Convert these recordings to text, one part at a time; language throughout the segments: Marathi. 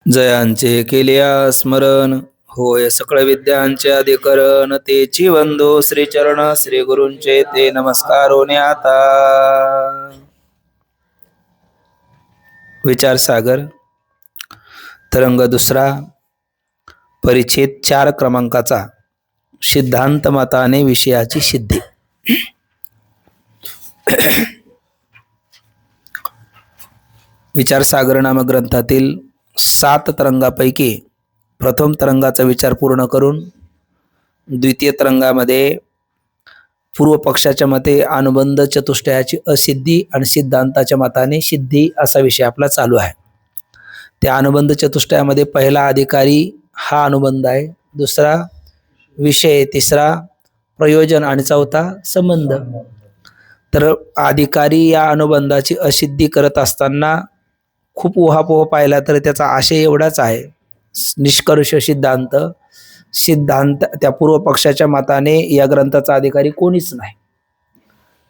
जयांचे केलिया स्मरण होय सकळ विद्यांचे अधिकरण तेची वंदो श्रीचरण श्री गुरूंचे ते नमस्कार होणे आता. विचार सागर तरंग दुसरा परिच्छेद 4 क्रमांकाचा सिद्धांत मताने विषयाची सिद्धी. विचार सागर नामक ग्रंथातील 7 तरंगापैकी प्रथम तरंगाचा विचार पूर्ण करून द्वितीय तरंगामध्ये पूर्व पक्षाच्या मते अनुबंध चतुष्टयाची असिद्धी आणि सिद्धांताच्या मताने सिद्धी असा विषय आपला चालू आहे. त्या अनुबंध चतुष्टयामध्ये पहिला अधिकारी हा अनुबंध आहे, दुसरा विषय, तिसरा प्रयोजन आणि चौथा संबंध. तर अधिकारी या अनुबंधाची असिद्धी करत असताना खूप उहापोह पाहिला तर त्याचा आशय एवढाच आहे, निष्कर्ष सिद्धांत त्या पूर्व पक्षाच्या मताने या ग्रंथाचा अधिकारी कोणीच नाही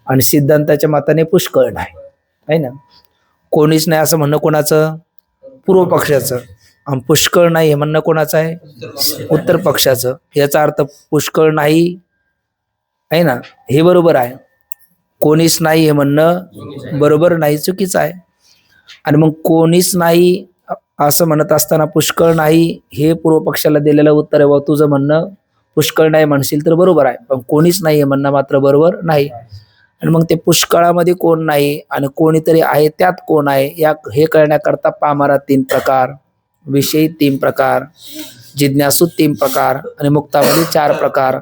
आणि सिद्धांताच्या मताने पुष्कळ नाही, आहे ना. कोणीच नाही असं म्हणणं कोणाचं? पूर्व पक्षाचं. आणि पुष्कळ नाही हे म्हणणं कोणाचं आहे? उत्तर पक्षाचं. याचा अर्थ पुष्कळ नाही आहे ना, हे बरोबर आहे. कोणीच नाही हे म्हणणं बरोबर नाही, चुकीचं आहे. आणि मग कोणीच नाही असं म्हणत असताना पुष्कळ नाही हे पूर्व पक्षाला दिलेलं उत्तर आहे, व तुझं म्हणणं पुष्कळ नाही म्हणशील तर बरोबर आहे, पण कोणीच नाही हे म्हणणं मात्र बरोबर नाही. आणि मग ते पुष्कळामध्ये कोण नाही आणि कोणीतरी आहे त्यात कोण आहे हे कळण्याकरता पामरात 3 प्रकार, विषयी 3 प्रकार, जिज्ञासू 3 प्रकार आणि मुक्तामध्ये 4 प्रकार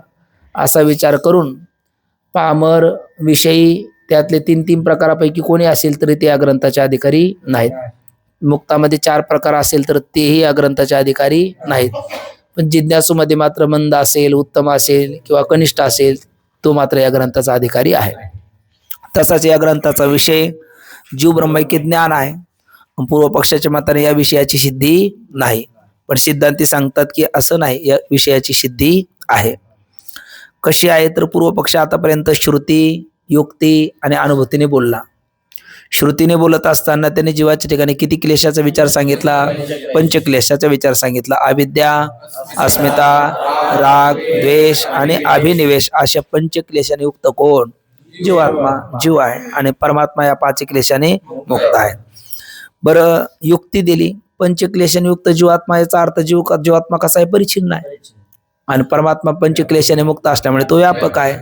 असा विचार करून पामर विषयी त्यातले 3 प्रकारापैकी कोणी असेल तरी ते या ग्रंथाचे अधिकारी नाहीत. मुक्तामध्ये 4 प्रकार असेल तर तेही या ग्रंथाचे अधिकारी नाहीत. पण जिज्ञासूमध्ये मात्र मंद असेल, उत्तम असेल किंवा कनिष्ठ असेल तो मात्र या ग्रंथाचा अधिकारी आहे. तसाच या ग्रंथाचा विषय जीव ब्रह्मैक्य ज्ञान आहे. पूर्व पक्षाच्या मताने या विषयाची सिद्धी नाही, पण सिद्धांती सांगतात की असं नाही, या विषयाची सिद्धी आहे. कशी आहे तर पूर्व पक्ष आतापर्यंत श्रुती, युक्ती आणि अनुभूतीने बोलला. श्रुतीने बोलत असताना त्याने जीवाच्या ठिकाणी किती क्लेशाचा विचार सांगितला? पंचक्लेशाचा विचार सांगितला. अविद्या, अस्मिता, राग, द्वेष आणि अभिनिवेश अशा पंचक्लेशाने युक्त कोण? जीवात्मा, जीव आहे. आणि परमात्मा या 5 क्लेशाने मुक्त आहे. बरं, युक्ती दिली. पंचक्लेशाने युक्त जीवात्मा याचा अर्थ जीवात्मा कसा आहे? परिच्छिन्न आहे. आणि परमात्मा पंचक्लेशाने मुक्त असल्यामुळे तो व्यापक आहे.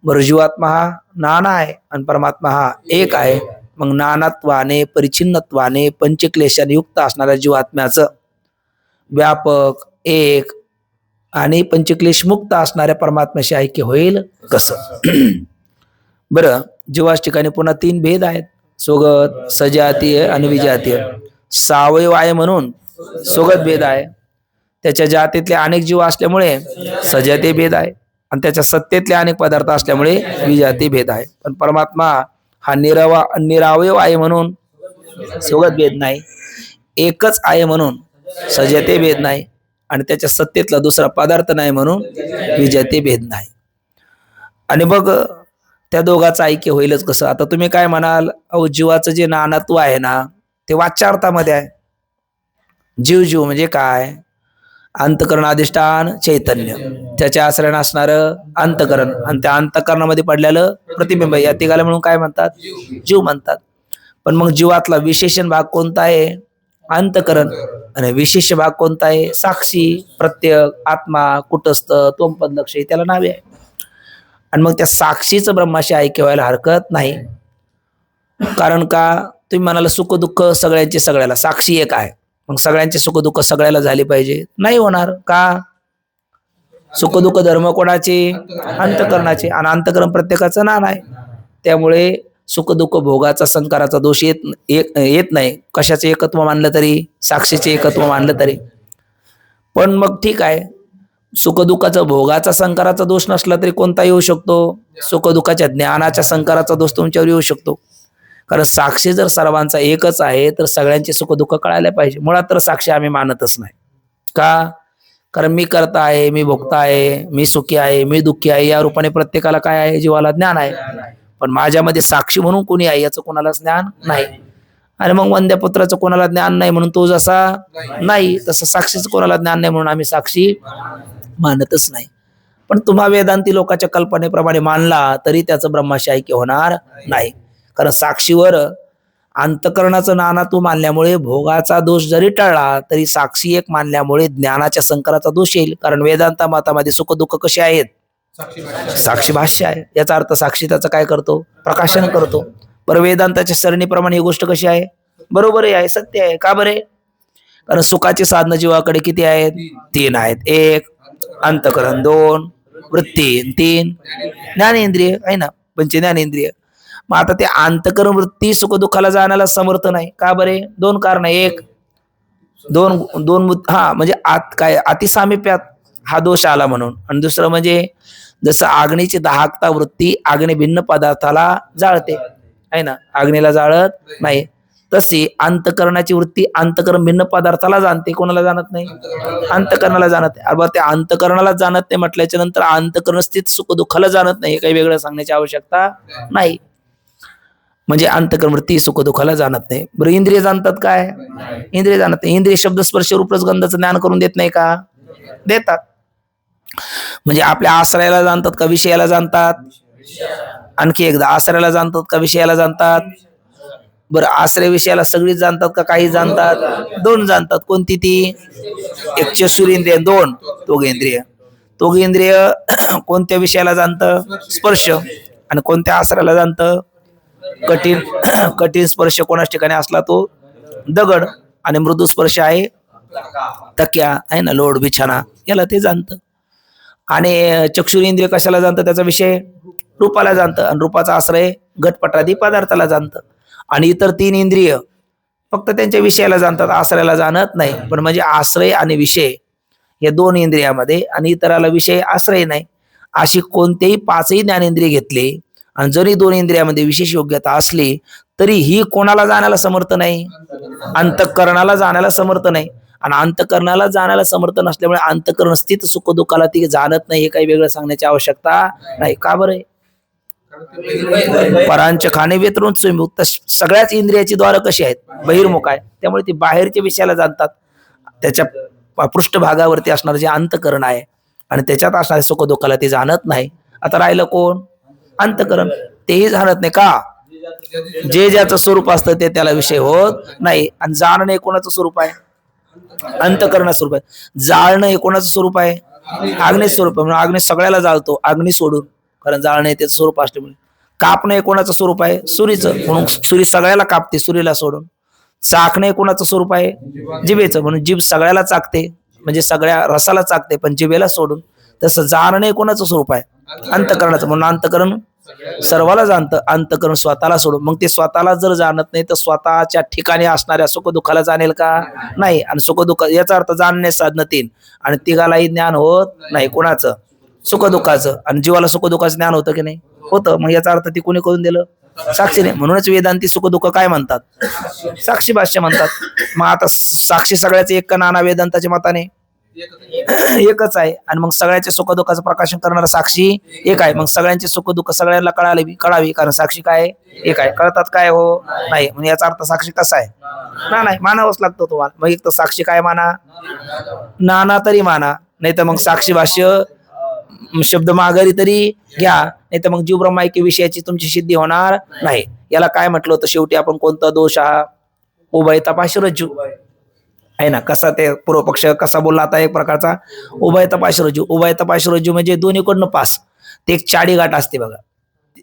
बरं, जीवात्मा हा नाना आहे आणि परमात्मा हा एक आहे. मग नानात्वाने, परिच्छिन्नत्वाने, पंचक्लेशाने युक्त असणाऱ्या जीवात्म्याचं व्यापक, एक आणि पंचक्लेश मुक्त असणाऱ्या परमात्म्याशी ऐक्य होईल कसं? बरं, जीवाच्या ठिकाणी पुन्हा 3 भेद आहेत, स्वगत, सजातीय आणि विजातीय. सावयव आहे म्हणून स्वगत भेद आहे, त्याच्या जातीतले अनेक जीव असल्यामुळे सजातीय भेद आहे, आणि त्याच्या सत्तेतले अनेक पदार्थ असल्यामुळे विजातीय भेद आहे. पण परमात्मा हा निरावयव आहे म्हणून स्वगत भेद नाही, एकच आहे म्हणून सजातीय भेद नाही, आणि त्याच्या सत्तेतला दुसरा पदार्थ नाही म्हणून विजातीय भेद नाही. आणि मग त्या दोघांचं ऐक्य होईलच कसं? आता तुम्ही काय म्हणाल, अहो जीवाचं जे नानात्व आहे ना ते वाच्यार्थामध्ये आहे. जीव म्हणजे काय? अंतकरण, अधिष्ठान, चैतन्य, त्याच्या आश्रयाने असणारं अंतकरण, आणि त्या अंतकरणामध्ये पडलेलं प्रतिबिंब, या तिघाला म्हणून काय म्हणतात? जीव म्हणतात. पण मग जीवातला विशेषण भाग कोणता आहे? अंतकरण. आणि विशेष भाग कोणता आहे? साक्षी, प्रत्यक, आत्मा, कुटस्थ, त्वमपद लक्ष, त्याला नावे आहे. आणि मग त्या साक्षीचं ब्रह्माशी ऐक्य व्हायला हरकत नाही. कारण का? तुम्ही म्हणाला सुख दुःख सगळ्यांचे सगळ्याला, साक्षी एक आहे, मग सगळ्यांचे सुख दुःख सगळ्याला झाले पाहिजे? नाही होणार. का? सुख दुःख धर्म कोणाचे? अंतकरणाचे, आणि अंतकरण प्रत्येकाचं नान आहे. त्यामुळे सुख दुःख भोगाचा, संकाराचा दोष येत नाही. कशाचे एकत्व मानलं तरी, साक्षीचे एकत्व मानलं तरी. पण मग ठीक आहे, सुख दुःखाचा भोगाचा, संकाराचा दोष नसला तरी कोणता येऊ शकतो? सुख दुःखाच्या ज्ञानाच्या, संकाराचा दोष तुमच्यावर येऊ शकतो. कारण साक्षी जर सर्वांचा एकच आहे तर सगळ्यांचे सुख दुःख कळायला पाहिजे. मुळात तर साक्षी आम्ही मानतच नाही. का? कारण मी करता आहे, मी भोगता आहे, मी सुखी आहे, मी दुःखी आहे, या रूपाने प्रत्येकाला काय आहे? जीवाला ज्ञान आहे. पण माझ्यामध्ये साक्षी म्हणून कोणी आहे याचं कोणालाच ज्ञान नाही. आणि मग वंद्य पुत्राचं कोणाला ज्ञान नाही म्हणून तो जसा नाही, तसं साक्षीचं कोणाला ज्ञान नाही म्हणून आम्ही साक्षी मानतच नाही. पण तुम्हा वेदांती लोकांच्या कल्पनेप्रमाणे मानला तरी त्याचं ब्रह्माशी ऐक्य होणार नाही. कारण साक्षीवर अंतकरणाचं नाना तू मानल्यामुळे भोगाचा दोष जरी टळला तरी साक्षी एक मानल्यामुळे ज्ञानाच्या संकराचा दोष येईल. कारण वेदांता मतामध्ये सुख दुःख कसे आहेत, साक्षी भाष्य आहे. याचा अर्थ साक्षी त्याचं काय करतो, प्रकाशन करतो. बरं वेदांताच्या सरणीप्रमाणे ही गोष्ट कशी आहे, बरोबर आहे, सत्य आहे. का बरे? कारण सुखाची साधनं जीवाकडे किती आहेत, 3 आहेत. 1 अंतकरण, 2 वृत्ती, 3 ज्ञानेंद्रिय आहे ना, पंचज्ञानेंद्रिय. मग आता ते अंतकरण वृत्ती सुख दुःखाला जाण्याला समर्थ नाही. का बरे? 2 कारण. 1 दोन हा म्हणजे आत काय अतिसामिप्यात हा दोष आला म्हणून, आणि दुसरं म्हणजे जसं अग्नीची दाहकता वृत्ती अग्नी भिन्न पदार्थाला जाळते आहे ना, अग्नीला जाळत नाही, तशी अंतकरणाची वृत्ती अंतकरण भिन्न पदार्थाला जाणते. कोणाला जाणत नाही, अंतकरणाला जाणत नाही. अरे ते अंतकरणाला जाणत नाही म्हटल्याच्या नंतर अंतकरण स्थित सुख दुःखाला जाणत नाही, हे काही वेगळं सांगण्याची आवश्यकता नाही. म्हणजे अंतकरण वृत्ती सुख दुःखाला जाणत नाही. बरं इंद्रिय जाणतात काय, इंद्रिय जाणत नाही. इंद्रिय शब्द स्पर्श रूप रसगंधाचं ज्ञान करून देत नाही का, देतात. म्हणजे आपल्या आश्रयाला जाणतात का विषयाला जाणतात, आणखी एकदा आश्रयाला जाणतात का विषयाला जाणतात. बरं आश्रय विषयाला सगळीच जाणतात का काही जाणतात, 2 जाणतात. कोणती ती, एक चक्षुरेंद्रिय, 2 त्वगेंद्रिय. त्वगेंद्रिय कोणत्या विषयाला जाणतं, स्पर्श. आणि कोणत्या आश्रयाला जाणतं, कठीण. कठीण स्पर्श कोणाच ठिकाणी असला तो दगड, आणि मृदू स्पर्श आहे तक्या आहे ना, लोड बिछाना, याला ते जाणतं. आणि चक्षुरेंद्रिय कशाला जाणतं, त्याचा विषय रूपाला जाणतं, आणि रूपाचा आश्रय घटपटादी पदार्थाला जाणतं. आणि इतर 3 इंद्रिय फक्त त्यांच्या विषयाला जाणतात, आश्रयाला जाणत नाही. पण म्हणजे आश्रय आणि विषय या 2 इंद्रियामध्ये आणि इतराला विषय आश्रय नाही, अशी कोणतेही 5ही ज्ञानेंद्रिय घेतले आणि जरी 2 इंद्रियामध्ये विशेष योग्यता असली तरी ही कोणाला जाण्याला समर्थ नाही, अंतःकरणाला जाण्याला समर्थ नाही. आणि अंतःकरणाला जाण्याला समर्थ नसल्यामुळे अंतःकरण स्थित सुख दुःखाला ती जाणत नाही, हे काही वेगळं सांगण्याची आवश्यकता नाही. का बरं? परांच खाणे वेतरून स्वयंमुक्त. सगळ्याच इंद्रियाची द्वार कशी आहेत, बहिर्मुख आहे, त्यामुळे ती बाहेरच्या विषयाला जाणतात. त्याच्या पृष्ठभागावरती असणार जे अंतःकरण आहे आणि त्याच्यात असणारे सुख दुःखाला ते जाणत नाही. आता राहिलं कोण, अंतःकरण, तेही जाणत नाही. का? जे ज्याचं स्वरूप असतं ते त्याला विषय होत नाही. आणि जाणणं हे कोणाचं स्वरूप आहे, अंतःकरणाचं स्वरूप आहे. जाळणं हे कोणाचं स्वरूप आहे, अग्नी स्वरूप आहे, म्हणून अग्नी सगळ्याला जाळतो अग्नी सोडून, कारण जाळणं हे त्याचं स्वरूप असल्यामुळे. कापणं हे कोणाचं स्वरूप आहे, सुरीचं, म्हणून सुरी सगळ्याला कापते सुरीला सोडून. चाखणं हे कोणाचं स्वरूप आहे, जिभेचं, म्हणून जीभ सगळ्याला चाकते, म्हणजे सगळ्या रसाला चाकते पण जिभेला सोडून. तसं जाणणं हे कोणाचं स्वरूप आहे, अंतःकरणाचं, म्हणून अंतःकरण सर्वाला जाणतं, अंतःकरण स्वतःला सोडून. मग ते स्वतःला जर जाणत नाही तर स्वतःच्या ठिकाणी असणाऱ्या सुख दुःखाला जाणेल का, नाही. आणि सुख दुःख याचा अर्थ जाणणे साधनं 3, आणि तिघालाही ज्ञान होत नाही. कोणाचं, सुख दुःखाचं. आणि जीवाला सुख दुःखाचं ज्ञान होतं की नाही, होतं. मग याचा अर्थ ती कोणी करून दिलं, साक्षीने. म्हणूनच वेदांती सुख दुःख काय म्हणतात, साक्षी भाष्य म्हणतात. मग आता साक्षी सगळ्याचे एक का नाना, वेदांताच्या मताने एकच आहे. आणि मग सगळ्याच्या सुख दुःखाचं प्रकाशन करणारा साक्षी एक आहे. मग सगळ्यांचे सुख दुःख सगळ्यांना कळावी, कारण साक्षी काय एक आहे. कळतात काय, हो नाही. म्हणजे याचा अर्थ साक्षी कसा आहे, ना नाही, मानावंच लागतो तुम्हाला. मग एक तर साक्षी काय माना, नाना तरी माना, नाही तर मग साक्षी भाष्य शब्द माघारी तरी घ्या, नाही तर मग जीव ब्रह्माऐक्य विषयाची तुमची सिद्धी होणार नाही. याला काय म्हटलं होतं शेवटी आपण, कोणता दोष हा, उभयतापाशरज्जू आहे ना. कसा ते पूर्वपक्ष कसा बोलला आता, एक प्रकारचा उभयतापाशरज्जू. उभयतापाशरज्जू म्हणजे दोन्हीकडनं पास, ते एक चाडी गाठ असते बघा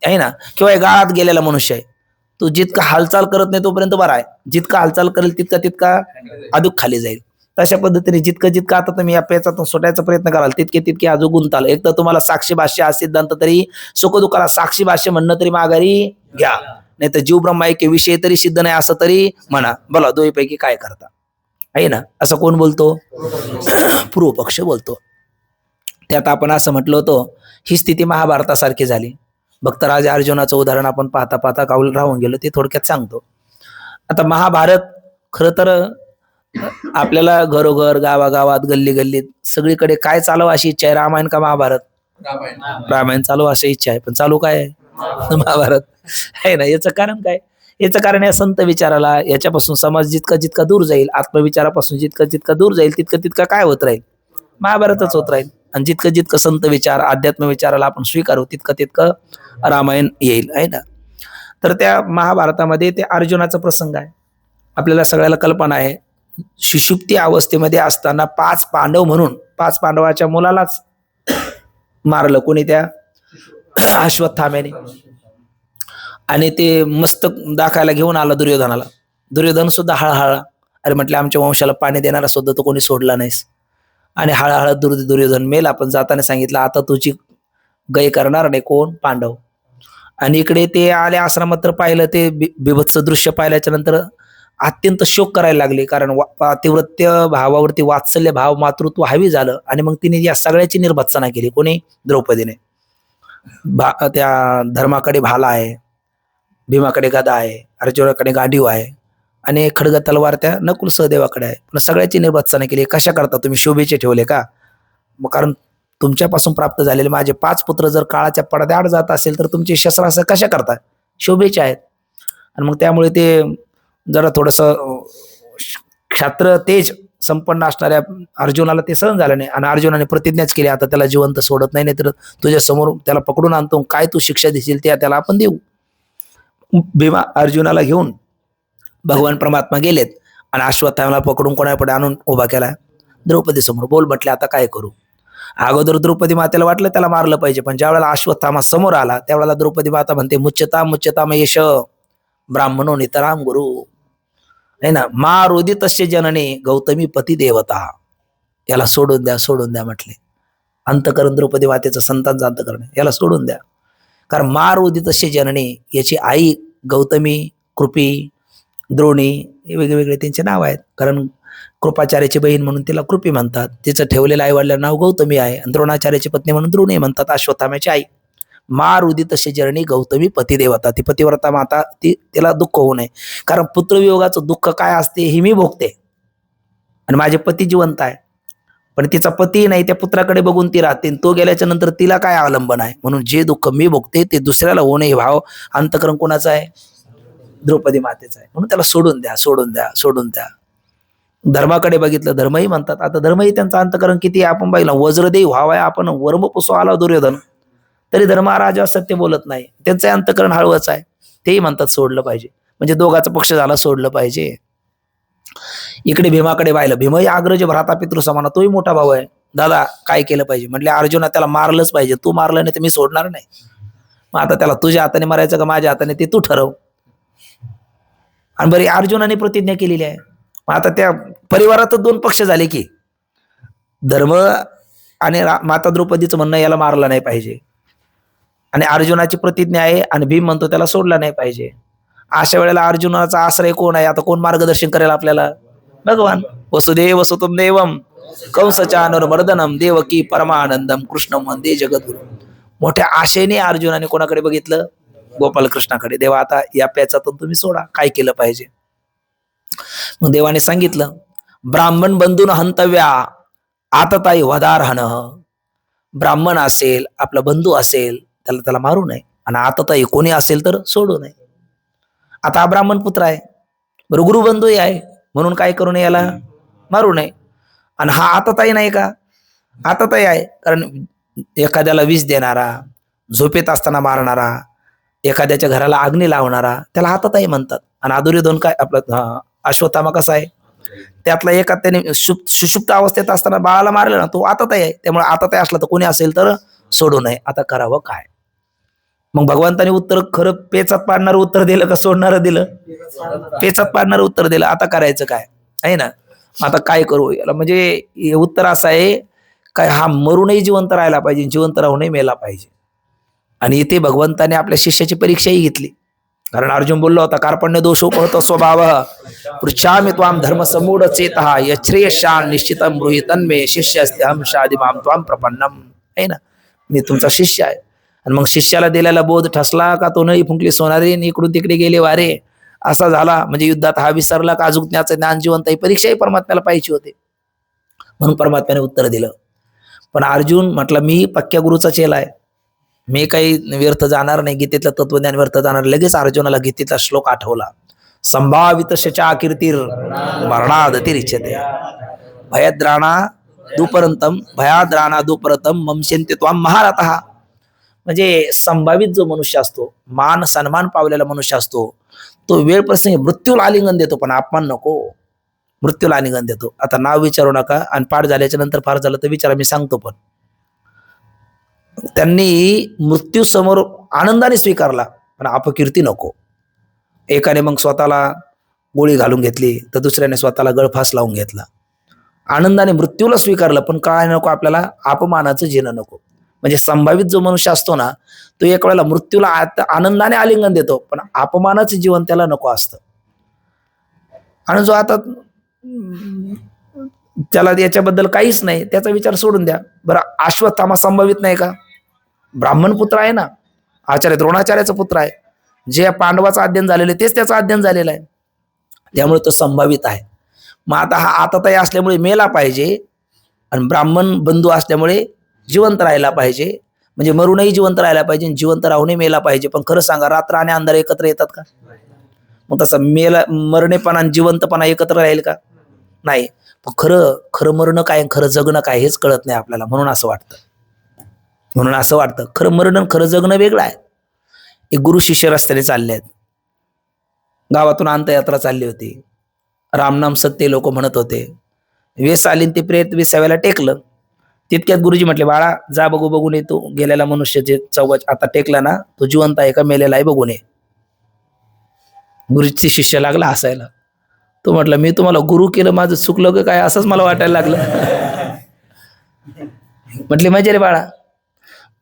आहे ना. किंवा गाळात गेलेला मनुष्य आहे, तो जितका हालचाल करत नाही तोपर्यंत बरा आहे, जितका हालचाल करेल तितका अधिक खाली जाईल. तशा पद्धतीने जितकं आता तुम्ही या पेचातून सुटायचा प्रयत्न कराल तितके अजून गुंताल. एक तर तुम्हाला साक्षी भाष्य हा सिद्धांत तरी सुख दुःखाला साक्षी भाष्य म्हणणं तरी माघारी घ्या, नाही तर जीव ब्रह्माऐक्य विषय तरी सिद्ध नाही असं तरी म्हणा. बोला दोन्हीपैकी काय करता, आहे ना. असं कोण बोलतो, पूर्व पक्ष बोलतो. त्यात आपण असं म्हटलं होतं, ही स्थिती महाभारतासारखी झाली. भक्तराजा अर्जुनाचं उदाहरण आपण पाहता पाहता काऊल राहून गेलो, ते थोडक्यात सांगतो. आता महाभारत खरं तर आपल्याला घरोघर, गावागावात, गल्ली गल्लीत सगळीकडे काय चालू अशी इच्छा आहे, रामायण का महाभारत, रामायण चालू अशी इच्छा आहे. पण चालू काय आहे, महाभारत आहे ना. याचं कारण काय, याचं कारण या संत विचाराला, याच्यापासून समाज जितका जितका दूर जाईल, आत्मविचारापासून जितका जितका दूर जाईल, तितकं तितकं काय होत राहील, महाभारतच होत राहील. आणि जितकं जितकं संत विचार, अध्यात्म विचाराला आपण स्वीकारू, तितकं तितकं रामायण येईल, आहे ना. तर त्या महाभारतामध्ये ते अर्जुनाचा प्रसंग आहे. आपल्याला सगळ्याला कल्पना आहे, सुषुप्ती अवस्थेमध्ये असताना 5 पांडव म्हणून 5 पांडवाच्या मुलालाच मारलं कोणी, त्या अश्वत्थाम्याने. आणि ते मस्तक दाखायला घेऊन आला दुर्योधनाला. दुर्योधन सुद्धा हळहळा, अरे म्हटलं आमच्या वंशाला पाणी देणारा सुद्धा तो कोणी सोडला नाहीस. आणि हळहळ दुर्योधन मेला. पण जाताना सांगितलं आता तुझी गय करणार नाही कोण, पांडव. आणि इकडे ते आले आश्रमात, तर पाहिलं ते बिभत्स दृश्य पाहिल्याच्या नंतर अत्यंत शोक करायला लागले. कारण पातिव्रत्य भावावरती वात्सल्य भाव, मातृत्व हावी झालं. आणि मग तिने या सगळ्याची निर्भत्सना केली. कोणी, द्रौपदीने. त्या धर्माकडे भाला आहे, भीमाकडे गदा आहे, अर्जुनाकडे गांडीव आहे, आणि खडग तलवार त्या नकुल सहदेवाकडे आहे. पण सगळ्याची निर्भत्सना केली. कशा करता तुम्ही, शोभेचे ठेवले का? मग कारण तुमच्यापासून प्राप्त झालेले माझे 5 पुत्र जर काळाच्या पडद्याआड जात असेल तर तुमचे शस्त्रास्त्र कशा करता, शोभेचे आहेत. आणि मग त्यामुळे ते जरा थोडस क्षात्र तेज संपन्न असणाऱ्या अर्जुनाला ते सहन झालं नाही. आणि अर्जुनाने प्रतिज्ञाच केली, आता त्याला जिवंत सोडत नाही, तर तुझ्या समोर त्याला पकडून आणतो, काय तू शिक्षा देशील त्याला आपण देऊ. भीमा अर्जुनाला घेऊन भगवान परमात्मा गेलेत आणि अश्वत्थाम्याला पकडून कोणाकडे आणून उभा केला द्रौपदी समोर. बोल म्हटले आता काय करू. अगोदर द्रौपदी मातेला वाटलं त्याला मारलं पाहिजे, पण ज्या वेळेला अश्वत्थामा समोर आला त्यावेळेला द्रौपदी माता म्हणते, मुच्यता मुच्यता मयेश ब्राह्मणो नितराम गुरु, है ना. मारोदितस्य जनने गौतमी पती देवता. याला सोडून द्या, सोडून द्या म्हटले. अंतकरण द्रौपदी मातेचं, संतांचं अंतकरण, याला सोडून द्या. कारण मारोदितस्य जनने, याची आई गौतमी, कृपी, द्रोणी हे वेगवेगळे त्यांचे नाव आहेत. कारण कृपाचार्याची बहीण म्हणून तिला कृपी म्हणतात, तिचं ठेवलेलं आई वडिलांचं नाव गौतमी आहे. आणि द्रोणाचार्याची पत्नी म्हणून द्रोणी म्हणतात, अश्वत्थाम्याची आई. मारुदितस्य जननी गौतमी पतिदेवता, ती पतिव्रता माता, तिला दुःख होऊ नये. कारण पुत्रवियोगाचं दुःख काय असते हे मी भोगते, आणि माझे पती जिवंत आहे, पण तिचा पती नाही, त्या पुत्राकडे बघून ती राहते. तो गेल्याच्या नंतर तिला काय अवलंबन आहे. म्हणून जे दुःख मी भोगते ते दुसऱ्याला होऊ नये, भाव अंतकरण कोणाचा आहे, द्रौपदी मातेचा आहे. म्हणून त्याला सोडून द्या, सोडून द्या, सोडून द्या. धर्माकडे बघितलं, धर्मही म्हणतात. आता धर्मही त्यांचं अंतकरण किती आहे आपण पाहिलं. वज्रदेव व्हावाय आपण वर्म पुसो आला दुर्योधन, तरी धर्मराजा सत्य बोलत नाही. त्यांचं अंतकरण हळवच आहे. तेही म्हणतात सोडलं पाहिजे, म्हणजे दोघाचा पक्ष झाला, सोडलं पाहिजे. इकडे भीमाकडे पाहिलं, भीमही अग्रज भ्राता पितृ समान, तोही मोठा भाऊ आहे. दादा काय केलं पाहिजे म्हटले, अर्जुना त्याला मारलंच पाहिजे, तू मारलं नाही तर मी सोडणार नाही. मग आता त्याला तुझ्या हाताने मारायचं का माझ्या हाताने ते तू ठरव. आणि बरी अर्जुनाने प्रतिज्ञा केलेली आहे. आता त्या परिवारात 2 पक्ष झाले की, धर्म आणि माता द्रौपदीचं म्हणणं याला मारलं नाही पाहिजे, आणि अर्जुनाची प्रतिज्ञा आहे, आणि भीम म्हणतो त्याला सोडला नाही पाहिजे. अशा वेळेला अर्जुनाचा आश्रय कोण आहे, आता कोण मार्गदर्शन करेल आपल्याला, भगवान. वसुदेव सुतं देवम कंसचानूरमर्दनम देवकी परमानंदम कृष्णम वंदे जगद्गुरु. मोठ्या आशेने अर्जुनाने कोणाकडे बघितलं, गोपाल कृष्णाकडे. देवा आता या प्याचातून तुम्ही सोडा, काय केलं पाहिजे. मग देवाने सांगितलं, ब्राह्मण बंधून हंतव्या आतताई वदारहन. ब्राह्मण असेल, आपला बंधू असेल, त्याला मारू नये, आणि आतताई कोणी असेल तर सोडू नये. आता हा ब्राह्मण पुत्र आहे, बरं गुरुबंधूही आहे, म्हणून काय करू नये, याला मारू नये. आणि हा आतताई नाही का, आतताई आहे. कारण एखाद्याला विष देणारा, झोपेत असताना मारणारा, एखाद्याच्या घराला अग्नी लावणारा, त्याला आतताई म्हणतात. आणि दुर्योधन काय, आपला अश्वत्थामा कसा आहे, त्यातला एका त्याने सुषुप्त अवस्थेत असताना बाळाला मारलं ना, तो आतताई आहे. त्यामुळे आतताई असला तर कोणी असेल तर सोडू नये. आता करावं काय. मग भगवंताने उत्तर खरं पेचात पाडणारं उत्तर दिलं का सोडणारं दिलं, पेचात पाडणारं उत्तर दिलं. आता करायचं काय आहे ना. आता काय करू याला, म्हणजे उत्तर असं आहे काय, हा मरूनही जिवंत राहायला पाहिजे, जिवंत राहूनही मेला पाहिजे. आणि इथे भगवंताने आपल्या शिष्याची परीक्षाही घेतली. कारण अर्जुन बोलला होता, कार्पण्य दोषोपहत स्वभाव पृच्छामि त्वाम धर्म समूढ चेतः यश्रेयशान निश्चितम ब्रूहि तन्मे शिष्यस्त्यहं शादि मां त्वाम प्रपन्नम. आहे ना, मी तुमचा शिष्य आहे. आणि मग शिष्याला दिलेला बोध ठसला का, तो नळी फुंकली सोनारी, इकडून तिकडे गेले वारे, असा झाला. म्हणजे युद्धात हा विसरला का, अजुज्ञाचं ज्ञान जिवंत, ही परीक्षाही परमात्म्याला पाहिजे होते, म्हणून परमात्म्याने उत्तर दिलं. पण अर्जुन म्हटलं, मी पक्क्या गुरुचा चेला आहे, मी काही व्यर्थ जाणार नाही, गीतेतलं तत्वज्ञान व्यर्थ जाणार. लगेच अर्जुनाला गीतेतला श्लोक आठवला. संभावित शचा कीर्तीर मरणादतिरिच्यते भयद्राणा दुपरंतम भयाद्राणा दुपरतम ममशेंते त्वाम महारथः. म्हणजे संभावित जो मनुष्य असतो, मान सन्मान पावलेला मनुष्य असतो, तो वेळ प्रसंगी मृत्यूला आलिंगन देतो, पण अपमान नको. मृत्यूला आलिंगन देतो. आता नाव विचारू नका, आणि पाठ झाल्याच्या नंतर फार झालं तर विचारा, मी सांगतो. पण त्यांनी मृत्यू समोर आनंदाने स्वीकारला, पण अपकीर्ती नको. एकाने मग स्वतःला गोळी घालून घेतली, तर दुसऱ्याने स्वतःला गळफास लावून घेतला. आनंदाने मृत्यूला स्वीकारलं, पण काय नको आपल्याला, अपमानाचं जीणं नको. म्हणजे संभावित जो मनुष्य असतो ना, तो एक वेळेला मृत्यूला आनंदाने आलिंगन देतो, पण अपमानाचं जीवन त्याला नको असतं. आणि जो आता त्याला याच्याबद्दल काहीच नाही, त्याचा विचार सोडून द्या. बरं, अश्वत्थामा संभावित नाही का? ब्राह्मण पुत्र आहे ना, आचार्य द्रोणाचार्याचा पुत्र आहे. जे पांडवाचं अध्ययन झालेलं आहे तेच त्याचं अध्ययन झालेलं आहे, त्यामुळे तो संभावित आहे. मग आता हा आताताई असल्यामुळे मेला पाहिजे, आणि ब्राह्मण बंधू असल्यामुळे जिवंत राहायला पाहिजे. म्हणजे मरूनही जिवंत राहायला पाहिजे, जिवंत राहूनही मेला पाहिजे. पण खरं सांगा, रात्र आणि अंधार एकत्र येतात का? मग तसं मरणेपणा आणि जिवंतपणा एकत्र राहील का? नाही. पण खरं मरणं काय, खरं जगणं काय हेच कळत नाही आपल्याला. म्हणून असं वाटतं खरं मरणं खरं जगणं वेगळं आहे. एक गुरु शिष्य रस्त्याने चालले आहेत. गावातून अंतयात्रा चालली होती. रामनाम सत्य लोक म्हणत होते. वेस आली ते प्रेत विसाव्याला टेकलं. तितक्यात गुरुजी म्हटले, बाळा जा बघून ये, तो गेलेला मनुष्य जे चौघ आता टेकला ना, तो जिवंत आहे का मेलेला आहे बघून ये. गुरुजी शिष्य लागला हसायला. तो म्हटलं, मी तुम्हाला गुरु केलं, माझं चुकलं का काय असंच मला वाटायला लागलं. म्हटले, मजा रे बाळा.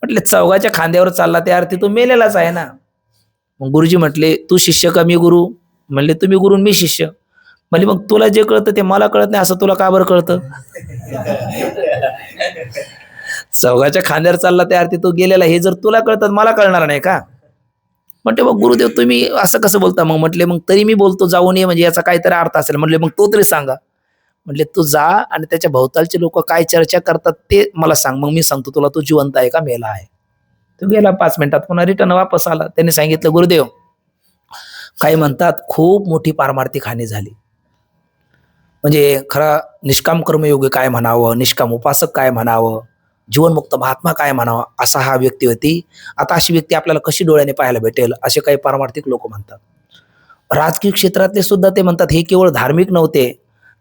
म्हटले, चौघाच्या खांद्यावर चालला त्या अर्थी तो मेलेलाच आहे ना. मग गुरुजी म्हटले, तू शिष्य का मी गुरु? म्हणले, तुम्ही गुरु मी शिष्य. म्हणजे मग तुला जे कळतं ते मला कळत नाही, असं तुला का बरं कळतं? चौघाच्या खांद्यावर चालला त्या अर्थी तो गेलेला, हे जर तुला कळतं मला कळणार नाही का? म्हटले, मग गुरुदेव तुम्ही असं कसं बोलता? मग म्हटले, मग तरी मी बोलतो जाऊन ये, म्हणजे याचा काहीतरी अर्थ असेल. म्हटले, मग तो तरी सांगा. म्हटले, तू जा आणि त्याच्या भोवतालचे लोक काय चर्चा करतात ते मला सांग, मग मी सांगतो तुला तो जिवंत आहे का मेला आहे. तो गेला 5 मिनिटात, पुन्हा रिटर्न वापस आला. त्यांनी सांगितलं, गुरुदेव काही म्हणतात खूप मोठी पारमार्थिक हानी झाली. म्हणजे खरा निष्काम कर्मयोगी काय म्हणावं, निष्काम उपासक काय म्हणावं, जीवनमुक्त महात्मा काय म्हणावं, असा हा व्यक्ती होती. आता अशी व्यक्ती आपल्याला कशी डोळ्याने पाहायला भेटेल, असे काही पारमार्थिक लोक म्हणतात. राजकीय क्षेत्रातले सुद्धा ते म्हणतात, हे केवळ धार्मिक नव्हते,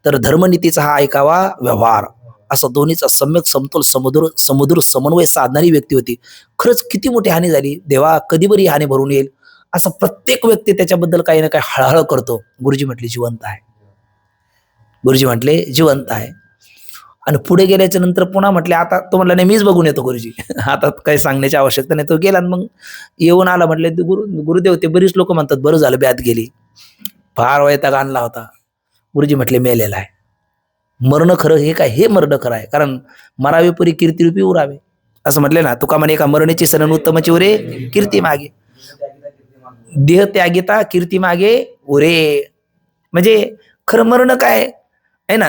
तर धर्मनीतीचा हा ऐकावा व्यवहार, असं दोन्हीचा सम्यक समतोल समुद्र समन्वय साधणारी व्यक्ती होती. खरंच किती मोठी हानी झाली, देवा कधी बरी हानी भरून येईल, असं प्रत्येक व्यक्ती त्याच्याबद्दल काही ना काही हळहळ करतो. गुरुजी म्हटले, जिवंत आहे. गुरुजी म्हटले, जिवंत आहे. आणि पुढे गेल्याच्या नंतर पुन्हा म्हटले, आता तो म्हटला, नाही मीच बघून येतो गुरुजी. आता काही सांगण्याची आवश्यकता नाही. तो गेला. मग येऊन आला. म्हटले, गुरुदेव ते बरीच लोक म्हणतात बरं झालं ब्यात गेली, फार वैताग आणला होता. गुरुजी म्हटले, मेलेला आहे. मरण खरं हे काय, हे मरण खरं आहे. कारण मरावे परी कीर्तिरूपी उरावे, असं म्हटले ना. तुका म्हणे, एका मरणेची सरण उत्तमची उरे कीर्ती मागे, देह त्यागिता कीर्ती मागे उरे. म्हणजे खरं मरण काय आहे ना.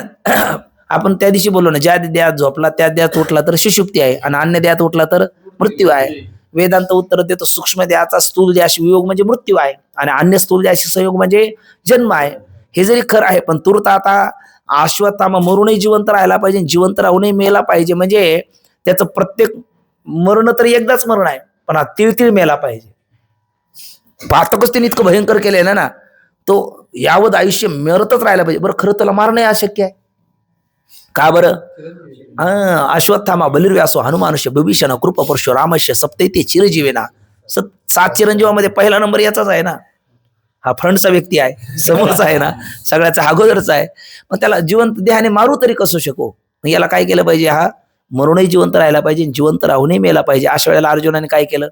आपण त्या दिवशी बोललो ना, ज्या देहात झोपला त्या देहात उठला तर सुषुप्ती आहे, आणि अन्य देहात उठला तर मृत्यू आहे. वेदांत उत्तर देतो, सूक्ष्म देहाचा स्थूल देहाशी वियोग म्हणजे मृत्यू आहे, आणि अन्य स्थूल देहाशी संयोग म्हणजे जन्म आहे. हे जरी खरं आहे, पण तूर्त आता अश्वत्थामा मरूनही जिवंत राहायला पाहिजे, जिवंत राहूनही मेला पाहिजे. म्हणजे त्याचं प्रत्येक मरण तर एकदाच मरण आहे, पण हा तिळतिळ मेला पाहिजे. पातकच त्याने इतकं भयंकर केलंय ना, तो यावत आयुष्य मरतच राहायला पाहिजे. बरं, खरं त्याला मारणं अशक्य आहे का बरं? अश्वत्थामा बलिर्व्यासो हनुमानुष्य विभीषण कृपपरशो रामस्य सप्तैते चिरजीवेना. 7 चिरंजीवामध्ये पहिला नंबर याचाच आहे ना. हा फ्रंटचा व्यक्ती आहे, समोरचा आहे ना, सगळ्याचा अगोदरचा आहे. मग त्याला जिवंत देहाने मारू तरी कसं शकू? याला काय केलं पाहिजे? हा मरूनही जिवंत राहायला पाहिजे, जिवंत राहूनही मेला पाहिजे. अशा वेळेला अर्जुनाने काय केलं?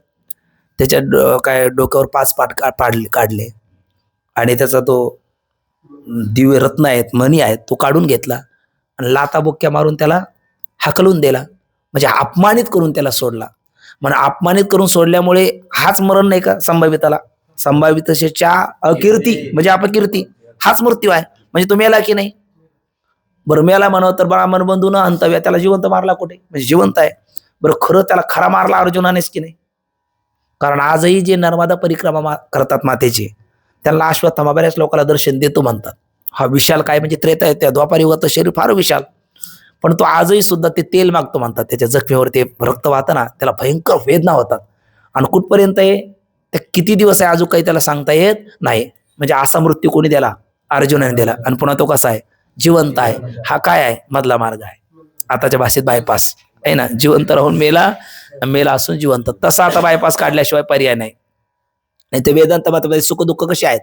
त्याच्या काय डोक्यावर 5 पाट काढले, आणि त्याचा तो दिव्य रत्न आहेत, मणी आहेत, तो काढून घेतला, आणि लाताबुक्क्या मारून त्याला हाकलून दिला. म्हणजे अपमानित करून त्याला सोडला. म्हणजे अपमानित करून सोडल्यामुळे हाच मरण नाही का संभाविताला? संभावितच्या अकीर्ती म्हणजे अपकीर्ती, हाच मृत्यू आहे. म्हणजे तो मेला की नाही? बरं, मेला म्हणावं तर ब्राह्मण बंधू न हंतव्या, त्याला जिवंत मारला कुठे? म्हणजे जिवंत आहे. बरं, खरं त्याला खरा मारला अर्जुनानेच की नाही? कारण आजही जे नर्मदा परिक्रमा करतात मातेचे, त्यांना अश्वत्थामा बऱ्याच लोकांना दर्शन देतो म्हणतात. हा विशाल काय म्हणजे त्रेता येत्या द्वापार युगात शरीर फार विशाल, पण तो आजही सुद्धा ते तेल मागतो म्हणतात. त्याच्या जखमेवर ते रक्त वाहतं ना, त्याला भयंकर वेदना होतात. आणि कुठपर्यंत आहे ते, किती दिवस आहे अजून काही त्याला सांगता येत नाही. म्हणजे असा मृत्यू कोणी दिला? अर्जुनाने दिला. आणि पुन्हा तो कसा आहे? जिवंत आहे. हा काय आहे? मधला मार्ग आहे. आताच्या भाषेत बायपास आहे ना, जिवंत राहून मेला, मेला असून जिवंत. तसा आता बायपास काढल्याशिवाय पर्याय नाही. नाही तर वेदांत मतामध्ये सुख दुःख कसे आहेत?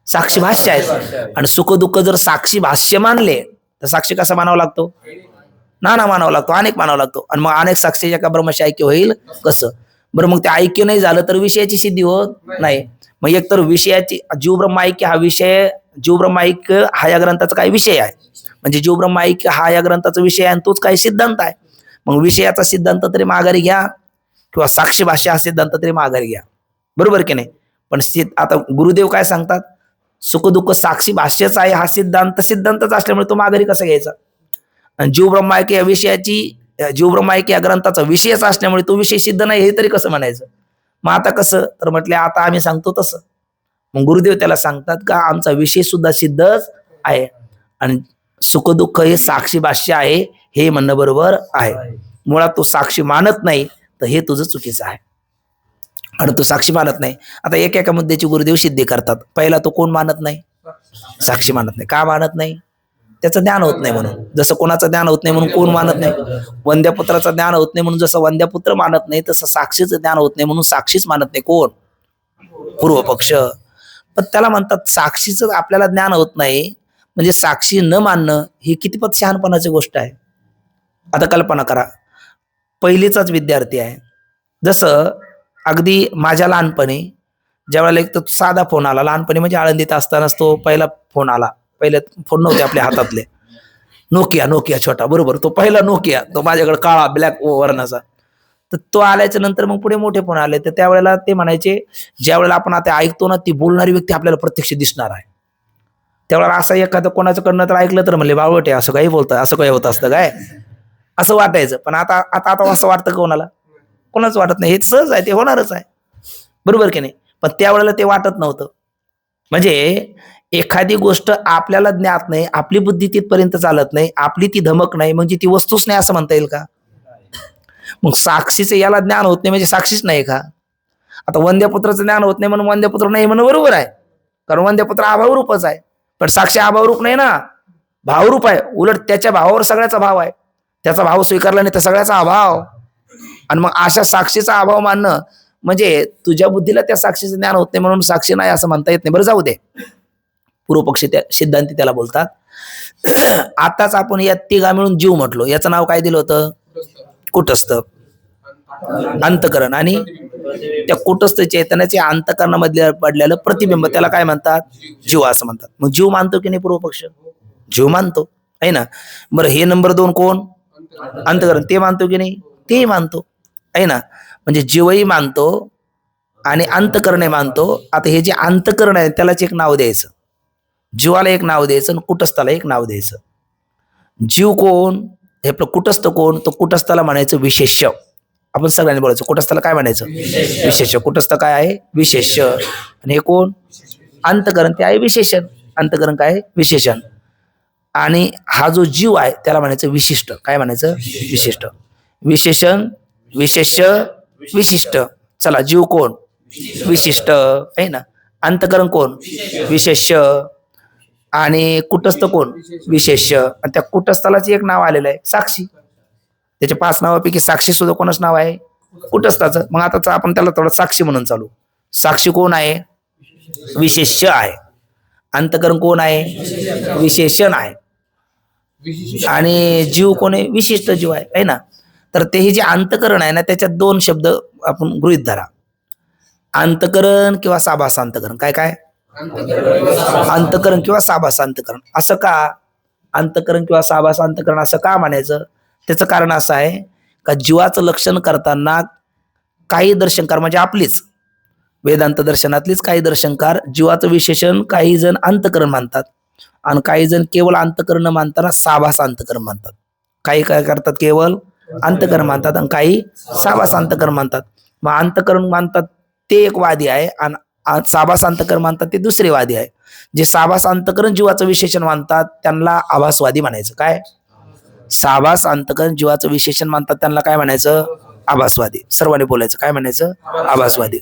साक्षी भाष्य आहेत. आणि सुख दुःख जर साक्षी भाष्य मानले तर साक्षी कसा मानावा लागतो? नाना मानावा लागतो, अनेक मानावा लागतो. आणि मग अनेक साक्षीच्या का ब्रह्मशी ऐक्य होईल कसं? बरं, मग ते ऐक्य नाही झालं तर विषयाची सिद्धी होत नाही. मग एकतर विषयाची जीव ब्रह्म ऐक्य हा विषय, जीव ब्रह्म ऐक्य हा या ग्रंथाचा काय विषय आहे, म्हणजे जीव ब्रह्म ऐक्य हा या ग्रंथाचा विषय आहे आणि तोच काही सिद्धांत आहे. मग विषयाचा सिद्धांत तरी माघारी घ्या किंवा साक्षी भाष्य हा सिद्धांत तरी माघारी घ्या, बरोबर की नाही? पण आता गुरुदेव काय सांगतात? सुख दुःख साक्षी भाष्यच आहे हा सिद्धांत, सिद्धांतच असल्यामुळे तो माघारी कसा घ्यायचा? आणि जीव ब्रह्म ऐक्य या विषयाची, जीव ब्रह्म ऐक्य या ग्रंथाचा विषयच असल्यामुळे तो विषय सिद्ध नाही हे तरी कसं म्हणायचं? मग आता कसं? तर म्हटले आता आम्ही सांगतो तसं. मग गुरुदेव त्याला सांगतात का आमचा विषय सुद्धा सिद्धच आहे आणि सुख दुःख हे साक्षी भाष्य आहे हे म्हणणं बरोबर आहे. मुळात तो साक्षी मानत नाही तर हे तुझं चुकीचं आहे. आणि तो साक्षी मानत नाही. आता एका मुद्द्याची गुरुदेव सिद्धी करतात. पहिला तो कोण मानत नाही? साक्षी मानत नाही. का मानत नाही? त्याचं ज्ञान होत नाही म्हणून. जसं कोणाचं ज्ञान होत नाही म्हणून कोण मानत नाही? वंद्यपुत्राचं ज्ञान होत नाही म्हणून जसं वंद्यपुत्र मानत नाही, तसं साक्षीचं ज्ञान होत नाही म्हणून साक्षीच मानत नाही. कोण? पूर्व पक्ष. पण त्याला म्हणतात साक्षीचं आपल्याला ज्ञान होत नाही म्हणजे साक्षी न मानणं ही कितीपत शहाणपणाची गोष्ट आहे. आता कल्पना करा, पहिलीचाच विद्यार्थी आहे. जसं अगदी माझ्या लहानपणी ज्यावेळेला एक तर साधा फोन आला, लहानपणी म्हणजे आळंदीत असतानाच तो पहिला फोन आला. पहिले फोन नव्हते आपल्या हातातले, नोकिया छोटा, बरोबर, तो पहिला नोकिया, तो माझ्याकडे काळा ब्लॅक वर्णाचा. तर तो आल्याच्या नंतर मग पुढे मोठे फोन आले. तर त्यावेळेला ते म्हणायचे, ज्या वेळेला आपण आता ऐकतो ना ती बोलणारी व्यक्ती आपल्याला प्रत्यक्ष दिसणार आहे. त्यावेळेला असं एखादं कोणाच्याकडनं तर ऐकलं तर म्हणले बावटे असं काही बोलतं, असं काही होत असतं काय, असं वाटायचं. पण आता आता आता असं वाटतं कोणाला? कोणाच वाटत नाही. हे सहज आहे, ते होणारच आहे, बरोबर की नाही? पण त्यावेळेला ते वाटत नव्हतं. म्हणजे एखादी गोष्ट आपल्याला ज्ञात नाही, आपली बुद्धी तिथपर्यंत चालत नाही, आपली ती धमक नाही, म्हणजे ती वस्तूच नाही असं म्हणता येईल का? मग साक्षीचं याला ज्ञान होत नाही म्हणजे साक्षीच नाही का? आता वंद्यपुत्राचं ज्ञान होत नाही म्हणून वंद्यपुत्र नाही म्हणून बरोबर आहे, कारण वंद्यपुत्र अभावरूपच आहे. पण साक्षी अभावरूप नाही ना, भावरूप आहे. उलट त्याच्या भावावर सगळ्याचा भाव आहे. त्याचा भाव स्वीकारला नाही तर सगळ्याचा अभाव. आणि मग अशा साक्षीचा अभाव मानणं म्हणजे तुझ्या बुद्धीला त्या साक्षीचं ज्ञान होत नाही म्हणून साक्षी नाही असं म्हणता येत नाही. बरं, जाऊ दे. पूर्वपक्षी त्या सिद्धांती त्याला बोलतात. आताच आपण या तिघा मिळून जीव म्हटलो, याचं नाव काय दिलं होतं? कुटस्थ अंतकरण. आणि त्या कुटस्थ चैतन्याच्या अंतकरणामध्ये पडलेलं प्रतिबिंब त्याला काय म्हणतात? जीव असं म्हणतात. मग जीव मानतो की नाही पूर्वपक्ष? जीव मानतो आहे ना. बरं, हे नंबर 2 कोण? अंतकरण. ते मानतो की नाही? तेही मानतो आहे ना. म्हणजे जीवही मानतो आणि अंतकरणही मानतो. आता हे जे अंतकरण आहे त्यालाच एक नाव द्यायचं, जीवाला एक नाव द्यायचं आणि कुटस्थाला एक नाव द्यायचं. जीव कोण? हे आपलं कुटस्थ कोण? तो कुटस्थाला म्हणायचं विशेष्य. आपण सगळ्यांनी बोलायचं कुटस्थाला काय म्हणायचं? विशेष्य. कुटस्थ काय आहे? विशेष्य. आणि हे कोण? अंतकरण, ते आहे विशेषण. अंतकरण काय? विशेषण. आणि हा जो जीव आहे त्याला म्हणायचं विशिष्ट. काय म्हणायचं? विशिष्ट. विशेषण, विशेष्य, विशिष्ट. चला, जीव कोण? विशिष्ट आहे ना. अंतकरण कोण? विशेष्य. आणि कुटस्थ कोण? विशेष्य. आणि त्या कुटस्थालाच एक नाव आलेलं आहे, साक्षी. त्याच्या 5 नावापैकी साक्षी सुद्धा कोणाच नाव आहे? कुटस्थाचं. मग आता आपण त्याला थोडं साक्षी म्हणून चालू. साक्षी कोण आहे? विशेष्य आहे. अंतकरण कोण आहे? विशेषण आहे. आणि जीव कोण आहे? विशिष्ट जीव आहे ना. तर ते हे जे अंतकरण आहे ना त्याच्यात 2 शब्द आपण गृहीत धरा, अंतकरण किंवा साभास अंतकरण. काय काय? अंतकरण किंवा साभास अंतकरण. असं का अंतकरण किंवा साभास अंतकरण असं का म्हणायचं? त्याचं कारण असं आहे का जीवाचं लक्षण करताना काही दर्शनकार म्हणजे आपलीच वेदांत दर्शनातलीच काही दर्शनकार जीवाचं विशेषण काही जण अंतकरण मानतात आणि काही जण केवळ अंतकरण मानताना साभास अंतकरण मानतात. काही काय करतात? केवळ अंतकरण मानतात आणि काही साभास अंतकरण मानतात. मग अंतकरण मानतात ते एक वादी आहे, आणि साभास अंतकरण मानतात ते दुसरे वादी आहे. जे साभास अंतकरण जीवाचं विशेषण मानतात त्यांना आभासवादी म्हणायचं. काय? साभास अंतकरण जीवाचं विशेषण मानतात त्यांना काय म्हणायचं? आभासवादी. सर्वांनी बोलायचं. काय म्हणायचं? आभासवादी.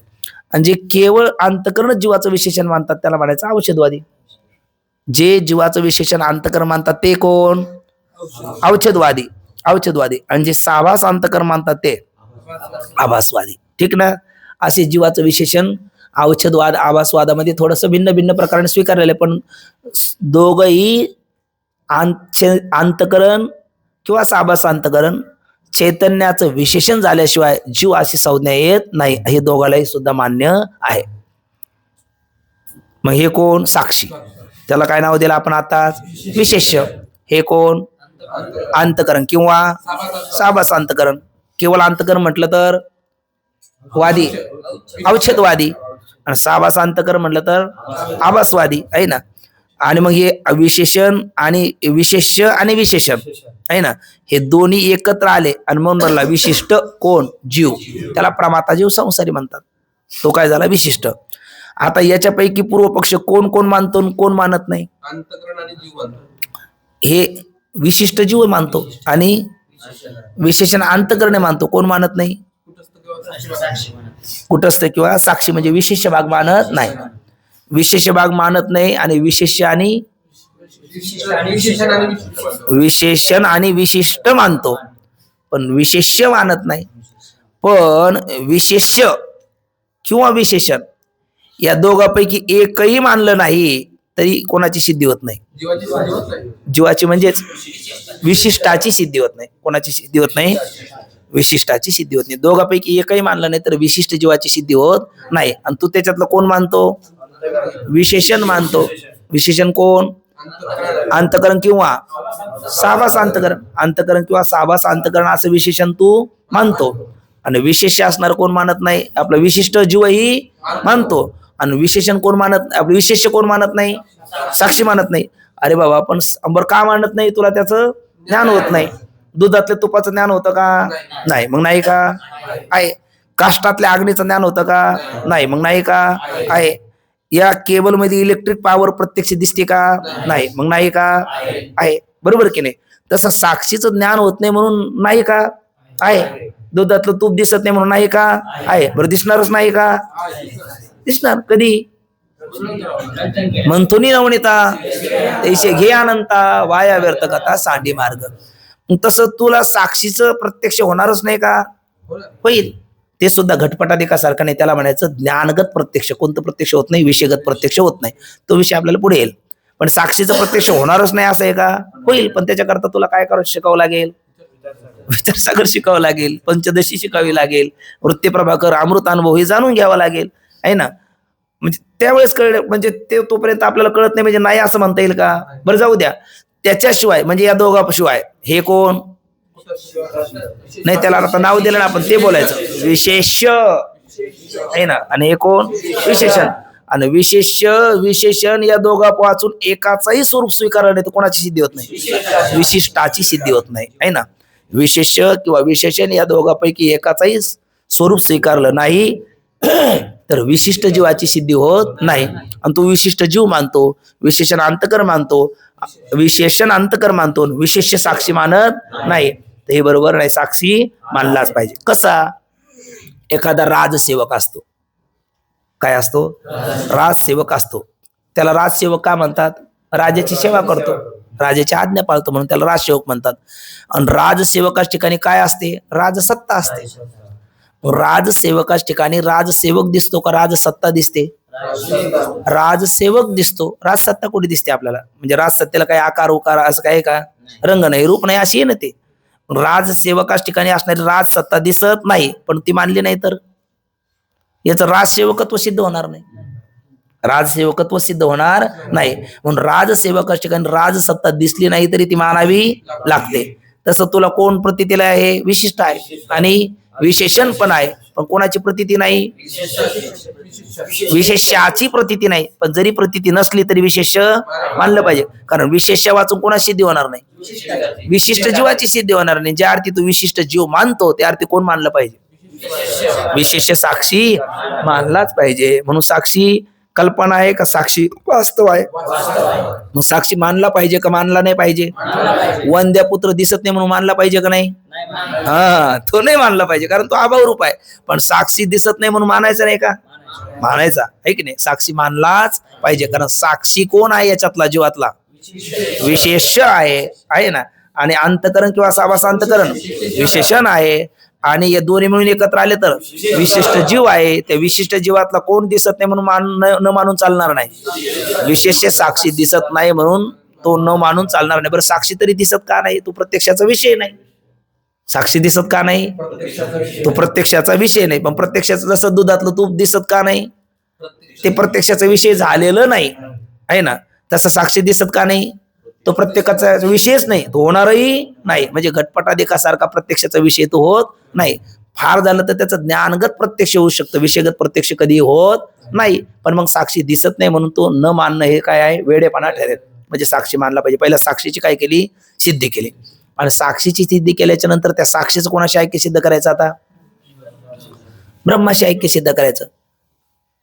आणि जे केवळ अंतकरण जीवाचं विशेषण मानतात त्याला म्हणायचं औषधवादी. जे जीवाचं विशेषण अंतकरण मानतात ते कोण? औषधवादी. औषधवादी. आणि जे साभास अंतकरण मानतात ते आभासवादी. ठीक ना? असे जीवाचं विशेषण औषधवाद आभासवादामध्ये थोडस भिन्न भिन्न प्रकाराने स्वीकारलेलं आहे, पण दोघही अंतकरण किंवा साभास अंतकरण चैतन्याचं विशेषण झाल्याशिवाय जीव अशी संज्ञा येत नाही, हे दोघांनाही सुद्धा मान्य आहे. मग हे कोण? साक्षी. त्याला काय नाव दिलं आपण आता? विशेष्य. हे कोण? अंतकरण किंवा साभास अंतकरण. केवळ अंतकरण म्हटलं तर वादी, औषधवादी, आणि साभास अंतकरण म्हटलं तर आभासवादी आहे ना. आणि मग हे विशेषण आणि विशेष्य आणि विशेषण आहे ना, हे दोन्ही एकत्र आले आणि मग म्हणला विशिष्ट कोण? जीव. त्याला प्रमाता जीव संसारी म्हणतात. तो काय झाला? विशिष्ट. आता याच्यापैकी पूर्व पक्ष कोण कोण मानतो कोण मानत नाही? अंतकरण आणि जीव मानतो. हे विशिष्ट जीव मानतो आणि विशेषण अंतकरण मानतो. कोण मानत नाही? कुटस्थ किंवा साक्षी. म्हणजे विशेष भाग मानत नाही. विशेष भाग मानत नाही आणि विशेष्य आणि विशेषण आणि विशिष्ट मानतो, पण विशेष्य मानत नाही. पण विशेष्य किंवा विशेषण या दोघांपैकी एकही मानलं नाही तरी कोणाची सिद्धी होत नाही. जीवाची म्हणजेच विशिष्टाची सिद्धी होत नाही. कोणाची सिद्धी होत नाही? विशिष्टाची सिद्धी होत नाही. दोघांपैकी एकही मानलं नाही तर विशिष्ट जीवाची सिद्धी होत नाही. आणि तू त्याच्यातलं कोण मानतो? विशेषण मानतो. विशेषण कोण? अंतकरण किंवा साभास अंतकरण. अंतकरण किंवा साभास अंतकरण असं विशेषण तू मानतो. आणि विशेष असणार कोण मानत नाही? आपलं विशिष्ट जीवही मानतो. आणि विशेषण कोण मानत? आपलं विशेष कोण मानत नाही? साक्षी मानत नाही. अरे बाबा, पण बरं का मानत नाही? तुला त्याचं ज्ञान होत नाही. दुधातल्या तुपाचं ज्ञान होतं का? नाही. मग नाही का? आहे. काष्टातल्या अग्नीचं ज्ञान होतं का? नाही. मग नाही का? आहे. या केबल मध्ये इलेक्ट्रिक पॉवर प्रत्यक्ष दिसते का? नाही. मग नाही का? आहे. बरोबर की नाही? तसं साक्षीचं ज्ञान होत नाही म्हणून नाही का? आहे. दुधातलं तूप दिसत नाही म्हणून नाही का? आहे. बरं दिसणारच नाही का? दिसणार. कधी? म्हणतो नि नवनीता तैसे घे अनंता वाया व्यर्थ कथा सांडी मार्ग. तसं तुला साक्षीचं प्रत्यक्ष होणारच नाही का? होईल. ते सुद्धा घटपटाधिकासारखं नाही. त्याला म्हणायचं ज्ञानगत प्रत्यक्ष. कोणतं प्रत्यक्ष होत नाही? विषयगत प्रत्यक्ष होत नाही. तो विषय आपल्याला पुढे येईल. पण साक्षीचं प्रत्यक्ष होणारच नाही असं आहे का? होईल. पण त्याच्याकरता तुला काय करावं? शिकावं लागेल. विचारसागर शिकावं लागेल. पंचदशी शिकावी लागेल. वृत्तीप्रभाकर अमृत अनुभव हे जाणून घ्यावा लागेल आहे ना. म्हणजे त्यावेळेस कळलं. म्हणजे ते तोपर्यंत आपल्याला कळत नाही म्हणजे नाही असं म्हणता येईल का? बरं जाऊ द्या. त्याच्याशिवाय म्हणजे या दोघांशिवाय हे कोण? नाही, त्याला आता नाव दिलं ना आपण, ते बोलायचं विशेष्य आहे ना. आणि हे कोण? विशेषण. आणि विशेष्य विशेषण या दोघा वाचून एकाचाही स्वरूप स्वीकारलं नाही तर कोणाची सिद्धी होत नाही? विशिष्टाची सिद्धी होत नाही आहे ना. विशेष्य किंवा विशेषण या दोघांपैकी एकाचाही स्वरूप स्वीकारलं नाही तर विशिष्ट जीवाची सिद्धी होत नाही. आणि तो विशिष्ट जीव मानतो, विशेषण अंतकर मानतो, विशेषण अंतकर मानतो, विशेष साक्षी मानत नाही. तर हे बरोबर नाही. साक्षी मानलाच पाहिजे. कसा? एखादा राजसेवक असतो. काय असतो? राजसेवक असतो. त्याला राजसेवक का म्हणतात? राजाची सेवा करतो, राजाची आज्ञा पाळतो म्हणून त्याला राजसेवक म्हणतात. आणि राजसेवकाच्या ठिकाणी काय असते? राजसत्ता असते. राजसेवकाच्या ठिकाणी राजसेवक दिसतो का राजसत्ता दिसते? राजसेवक दिसतो. राजसत्ता कुठे दिसते आपल्याला? म्हणजे राजसत्तेला काही आकार उकार असं काय का? रंग नाही, रूप नाही, अशी आहे ना. ते राजसेवकाच्या ठिकाणी असणारी राजसत्ता दिसत नाही, पण ती मानली नाही तर याचं राजसेवकत्व सिद्ध होणार नाही. राजसेवकत्व सिद्ध होणार नाही. म्हणून राजसेवकाच्या ठिकाणी राजसत्ता दिसली नाही तरी ती मानावी लागते. तसं तुला कोण प्रतीतीला आहे? विशिष्ट आहे आणि विशेषण पण आहे. पण कोणाची प्रतीती नाही? विशेष्याची प्रतीती नाही. पण जरी प्रतीती नसली तरी विशेष मानलं पाहिजे. कारण विशेष वाचून कोणाची सिद्धी होणार नाही? विशिष्ट जीवाची सिद्धी होणार नाही. ज्या अर्थी तू विशिष्ट जीव मानतो त्या अर्थी कोण मानलं पाहिजे? विशेष साक्षी मानलाच पाहिजे. म्हणून साक्षी कल्पना आहे का साक्षी वास्तव आहे? मग साक्षी मानला पाहिजे का मानला नाही पाहिजे? वंद्या पुत्र दिसत नाही म्हणून मानला पाहिजे का नाही? हा, तो नाही मानला पाहिजे, कारण तो अभाव रूप आहे. पण साक्षी दिसत नाही म्हणून मानायचं नाही का? मानायचा आहे की नाही? साक्षी मानलाच पाहिजे, कारण साक्षी कोण आहे याच्यातला? जीवातला विशेष आहे ना. आणि अंतकरण किंवा साभास अंतकरण विशेषण आहे. आणि हे दोन्ही मिळून एकत्र आले तर विशिष्ट जीव आहे. त्या विशिष्ट जीवातला कोण दिसत नाही म्हणून न मानून चालणार नाही. विशेष साक्षी दिसत नाही म्हणून तो न मानून चालणार नाही. बरं, साक्षी तरी दिसत का नाही? तो प्रत्यक्षाचा विषय नाही. साक्षी दिसत का नाही? तो प्रत्यक्षाचा विषय नाही. पण प्रत्यक्षाचं जसं दुधातलं तूप दिसत का नाही? ते प्रत्यक्षाचा विषय झालेलं नाही आहे ना. तसं साक्षी दिसत का नाही? तो प्रत्येकाचा विषयच नाही, तो होणारही नाही. म्हणजे घटपटाधिकासारखा प्रत्यक्षाचा विषय तो होत नाही. फार झालं तर त्याचं ज्ञानगत प्रत्यक्ष होऊ शकतं, विषयगत प्रत्यक्ष कधी होत नाही. पण मग साक्षी दिसत नाही म्हणून तो न मानणं हे काय आहे? वेडेपणा ठरेल. म्हणजे साक्षी मानला पाहिजे. पहिला साक्षीची काय केली? सिद्धी केली. आणि साक्षीची सिद्धी केल्याच्या नंतर त्या साक्षीचं कोणाशी ऐक्य सिद्ध करायचं? आता ब्रह्माशी ऐक्य सिद्ध करायचं,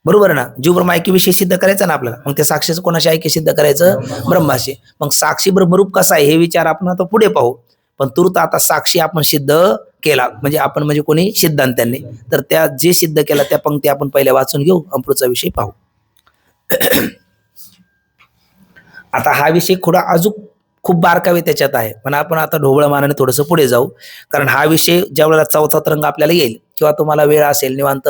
बरोबर ना. जीव ब्रह्म ऐक्यविषयी सिद्ध करायचं ना आपल्याला. मग त्या साक्षीचं कोणाशी ऐक्य सिद्ध करायचं? ब्रह्माशी. मग साक्षी ब्रह्मरूप कसा आहे हे विचार आपण आता पुढे पाहू. पण तूर्त आता साक्षी आपण सिद्ध केला, म्हणजे आपण म्हणजे कोणी? सिद्धांतांनी. तर त्या जे सिद्ध केला त्या पंक्ती आपण पहिल्या वाचून घेऊ आणि पुढचा विषय पाहू. आता हा विषय थोडा अजून खूप बारकावे त्याच्यात आहे, पण आपण आता ढोबळ मानाने थोडंसं पुढे जाऊ. कारण हा विषय ज्यावेळेला चौथा तरंग आपल्याला येईल किंवा तुम्हाला वेळ असेल निवांत,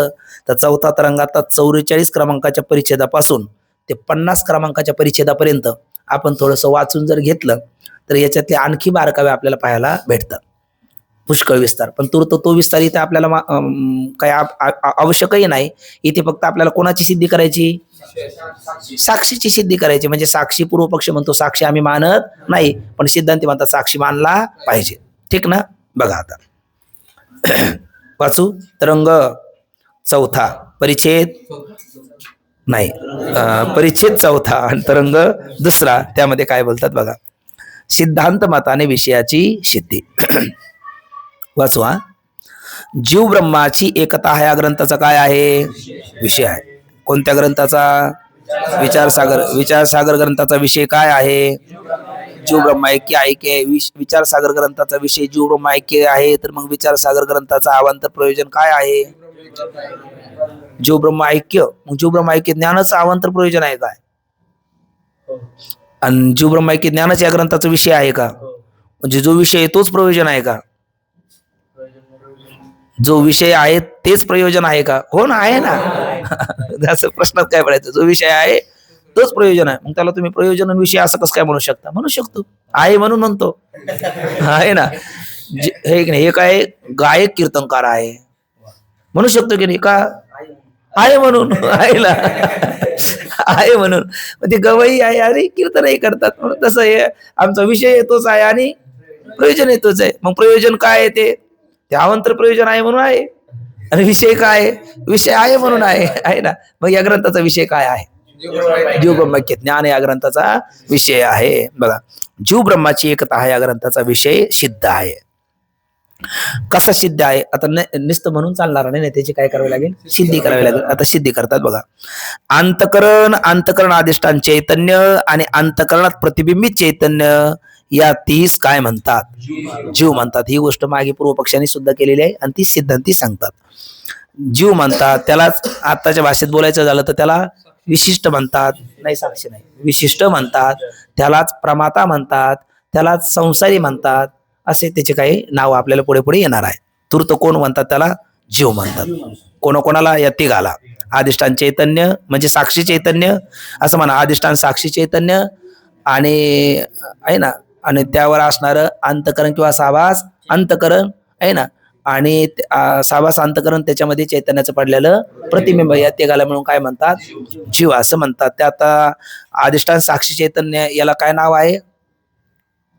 तर चौथा तरंग आता 44 क्रमांकाच्या परिच्छेदापासून ते 50 क्रमांकाच्या परिच्छेदापर्यंत आपण थोडंसं वाचून जर घेतलं तर याच्यातले आणखी बारकावे आपल्याला पाहायला भेटतात. पुष्कळ विस्तार. पण तो विस्तार इथे आपल्याला काही आवश्यकही नाही. इथे फक्त आपल्याला कोणाची सिद्धी करायची? साक्षीची सिद्धी करायची. म्हणजे साक्षी पूर्व पक्ष म्हणतो साक्षी आम्ही मानत नाही, पण सिद्धांती म्हणतात साक्षी मानला पाहिजे. ठीक ना? बघा आता वाचू. तरंग चौथा, परिच्छेद नाही, परिच्छेद चौथा आणि तरंग दुसरा. त्यामध्ये काय बोलतात बघा. सिद्धांत मताने विषयाची सिद्धी. वाचू. जीव ब्रह्माची एकता हा या ग्रंथाचा काय आहे? विषय आहे. कोणत्या ग्रंथाचा? विचारसागर ग्रंथाचा विषय काय आहे? जीव ब्रह्म ऐक्य आहे. विचारसागर ग्रंथाचा विषय जीव ब्रह्म ऐक्य आहे. तर मग विचारसागर ग्रंथाचा अवांतर प्रयोजन काय आहे? जीव ब्रह्म ऐक्य. मग जीव ब्रह्म ऐक्य ज्ञानाचं अवांतर प्रयोजन आहे काय? आणि जीव ब्रह्म ऐक्य ज्ञानाच्या या ग्रंथाचा विषय आहे का? म्हणजे जो विषय आहे तोच प्रयोजन आहे का? जो विषय आहे तेच प्रयोजन आहे का? हो ना, आहे ना. असं प्रश्नात काय पडायचं? जो विषय आहे तोच प्रयोजन आहे. मग त्याला तुम्ही प्रयोजन आणि विषय असं कसं काय म्हणू शकता? म्हणू शकतो, आहे म्हणून म्हणतो. आहे ना. हे काय गायक कीर्तनकार आहे म्हणू शकतो की नाही? का आहे म्हणून? आहे ना, आहे म्हणून. ते गवई आहे आणि कीर्तनही करतात. म्हणून तसं हे आमचा विषय येतोच आहे आणि प्रयोजन येतोच आहे. मग प्रयोजन काय आहे? ते अवांतर प्रयोजन आहे म्हणून आहे. आणि विषय काय? विषय आहे म्हणून आहे ना. मग या ग्रंथाचा विषय काय आहे? जीव ब्रह्मैक्य ज्ञान या ग्रंथाचा विषय आहे. बघा, जीव ब्रह्माची एकता हा या ग्रंथाचा विषय सिद्ध आहे. कसा सिद्ध आहे? आता नुसतं म्हणून चालणार नाही, त्याची काय करावी लागेल? सिद्धी करावी लागेल. आता सिद्धी करतात बघा. अंतकरण अधिष्ठान चैतन्य आणि अंतकरणात प्रतिबिंबित चैतन्य या 30 काय म्हणतात? जीव म्हणतात. ही गोष्ट मागे पूर्व पक्षांनी सुद्धा केलेली आहे आणि ती सिद्धांती सांगतात. जीव म्हणतात. त्यालाच आताच्या भाषेत बोलायचं झालं तर त्याला विशिष्ट म्हणतात. नाही, साक्षी नाही, विशिष्ट म्हणतात. त्यालाच प्रमाता म्हणतात. त्यालाच संसारी म्हणतात. असे त्याचे काही नाव आपल्याला पुढे पुढे येणार आहे. तूर्त कोण म्हणतात? त्याला जीव म्हणतात. कोणाकोणाला? या तिघाला. अधिष्ठान चैतन्य म्हणजे साक्षी चैतन्य असं म्हणा. अधिष्ठान साक्षी चैतन्य आणि आहे ना, आणि त्यावर असणारं अंतकरण किंवा साभास अंतकरण आहे ना, आणि साभास अंतकरण त्याच्यामध्ये चैतन्याचं पडलेलं प्रतिबिंब, या तिघाला मिळून काय म्हणतात? जीव असं म्हणतात. ते आता अधिष्ठान साक्षी चैतन्य याला काय नाव आहे?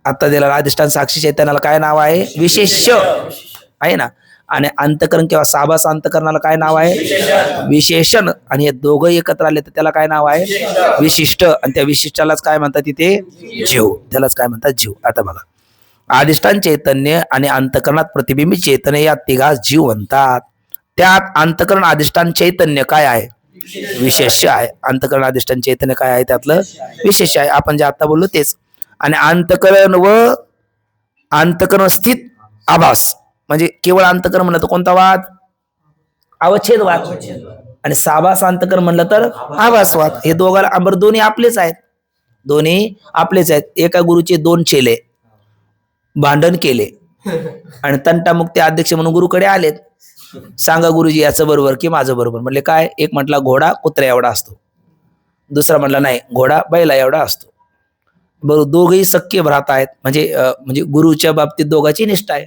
आता दिला अधिष्ठान साक्षी चैतन्याला काय नाव आहे? विशेष आहे ना. आणि अंतकरण किंवा साभास अंतकरणाला काय नाव आहे? विशेषण. आणि हे दोघं एकत्र आले तर त्याला काय नाव आहे? विशिष्ट. आणि त्या विशिष्टालाच काय म्हणतात तिथे? जीव. त्यालाच काय म्हणतात? जीव. आता बघा, अधिष्ठान चैतन्य आणि अंतकरणात प्रतिबिंबित चैतन्य या तिघास जीव म्हणतात. त्यात अंतकरण अधिष्ठान चैतन्य काय आहे? विशेष आहे. अंतकरण अधिष्ठान चैतन्य काय आहे? त्यातलं विशेष आहे. आपण जे आता बोललो तेच. आणि अंतकरण स्थित आभास म्हणजे केवळ अंतकरण म्हणलं तर कोणता वाद? अवच्छेदवाद. आणि साभास अंतकरण म्हणलं तर आभासवाद. हे दोन्ही आपलेच आहेत. दोन्ही आपलेच आहेत. एका गुरुचे 2 चेले भांडण केले आणि तंटामुक्ती अध्यक्ष म्हणून गुरुकडे आलेत. सांगा गुरुजी याचं बरोबर की माझं बरोबर. म्हणले काय? एक म्हटला घोडा कुत्र्या एवढा असतो, दुसरा म्हटला नाही घोडा बैला एवढा असतो. बरोबर, दोघही सख्य भ्रात आहेत. म्हणजे गुरुच्या बाबतीत दोघांची निष्ठा आहे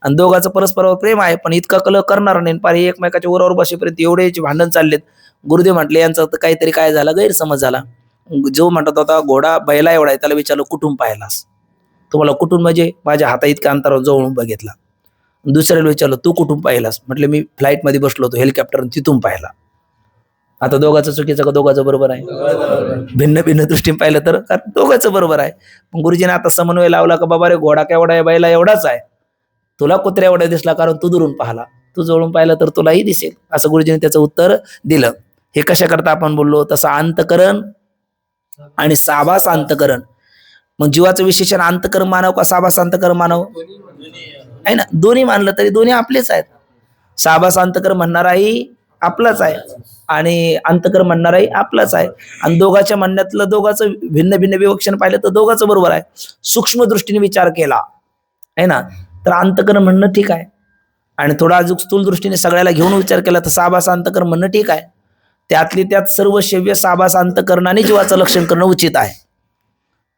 आणि दोघांचं परस्परावर प्रेम आहे. पण इतका कलह करणार नाही. पार एकमेकाच्या वरावर बसेपर्यंत एवढे भांडण चाललेत. गुरुदेव म्हटले यांचं तर काहीतरी काय झालं, गैरसमज झाला. जो म्हणत होता घोडा बैला एवढा आहे त्याला विचारलं कुठून पाहिलास? तुम्हाला कुठून म्हणजे? माझ्या हाता इतक्या अंतरावर जवळून बघितला. दुसऱ्याला विचारलं तू कुठून पाहिलास? म्हटलं मी फ्लाईटमध्ये बसलो होतो हेलिकॉप्टर तिथून पाहिला. आता दोघांचं चुकीचं का दोघांचं बरोबर आहे? भिन्न भिन्न दृष्टीने पाहिलं तर दोघांचं बरोबर आहे. पण गुरुजीने आता समन्वय लावला का बाबा रे घोडा केवढा आहे बैला एवढाच आहे, तुला कुत्र्या एवढा दिसला कारण तू दुरून पाहिला, तू जवळून पाहिलं तर तुलाही दिसेल. असं गुरुजीने त्याचं उत्तर दिलं. हे कशा करता आपण बोललो तसं अंतकरण आणि साभास अंतकरण. मग जीवाचं विशेषण अंतकरण मानव का साभास अंतकरण मानव? आहे ना, दोन्ही मानलं तरी दोन्ही आपलेच आहेत. साभास अंतकरण म्हणणाराही आपलाच आहे आणि अंतकरण म्हणणाराही आपलाच आहे. आणि दोघांच्या म्हणण्यातलं दोघांचं भिन्न भिन्न विवक्षण पाहिलं तर दोघांचं बरोबर आहे. सूक्ष्म दृष्टीने विचार केला आहे ना तर अंतकरण म्हणणं ठीक आहे. आणि थोडा अजून स्थूल दृष्टीने सगळ्याला घेऊन विचार केला तर साभास अंतकरण म्हणणं ठीक आहे. त्यातली त्यात सर्व शव्य साभास अंतकरणाने जीवाचं लक्षण करणं उचित आहे.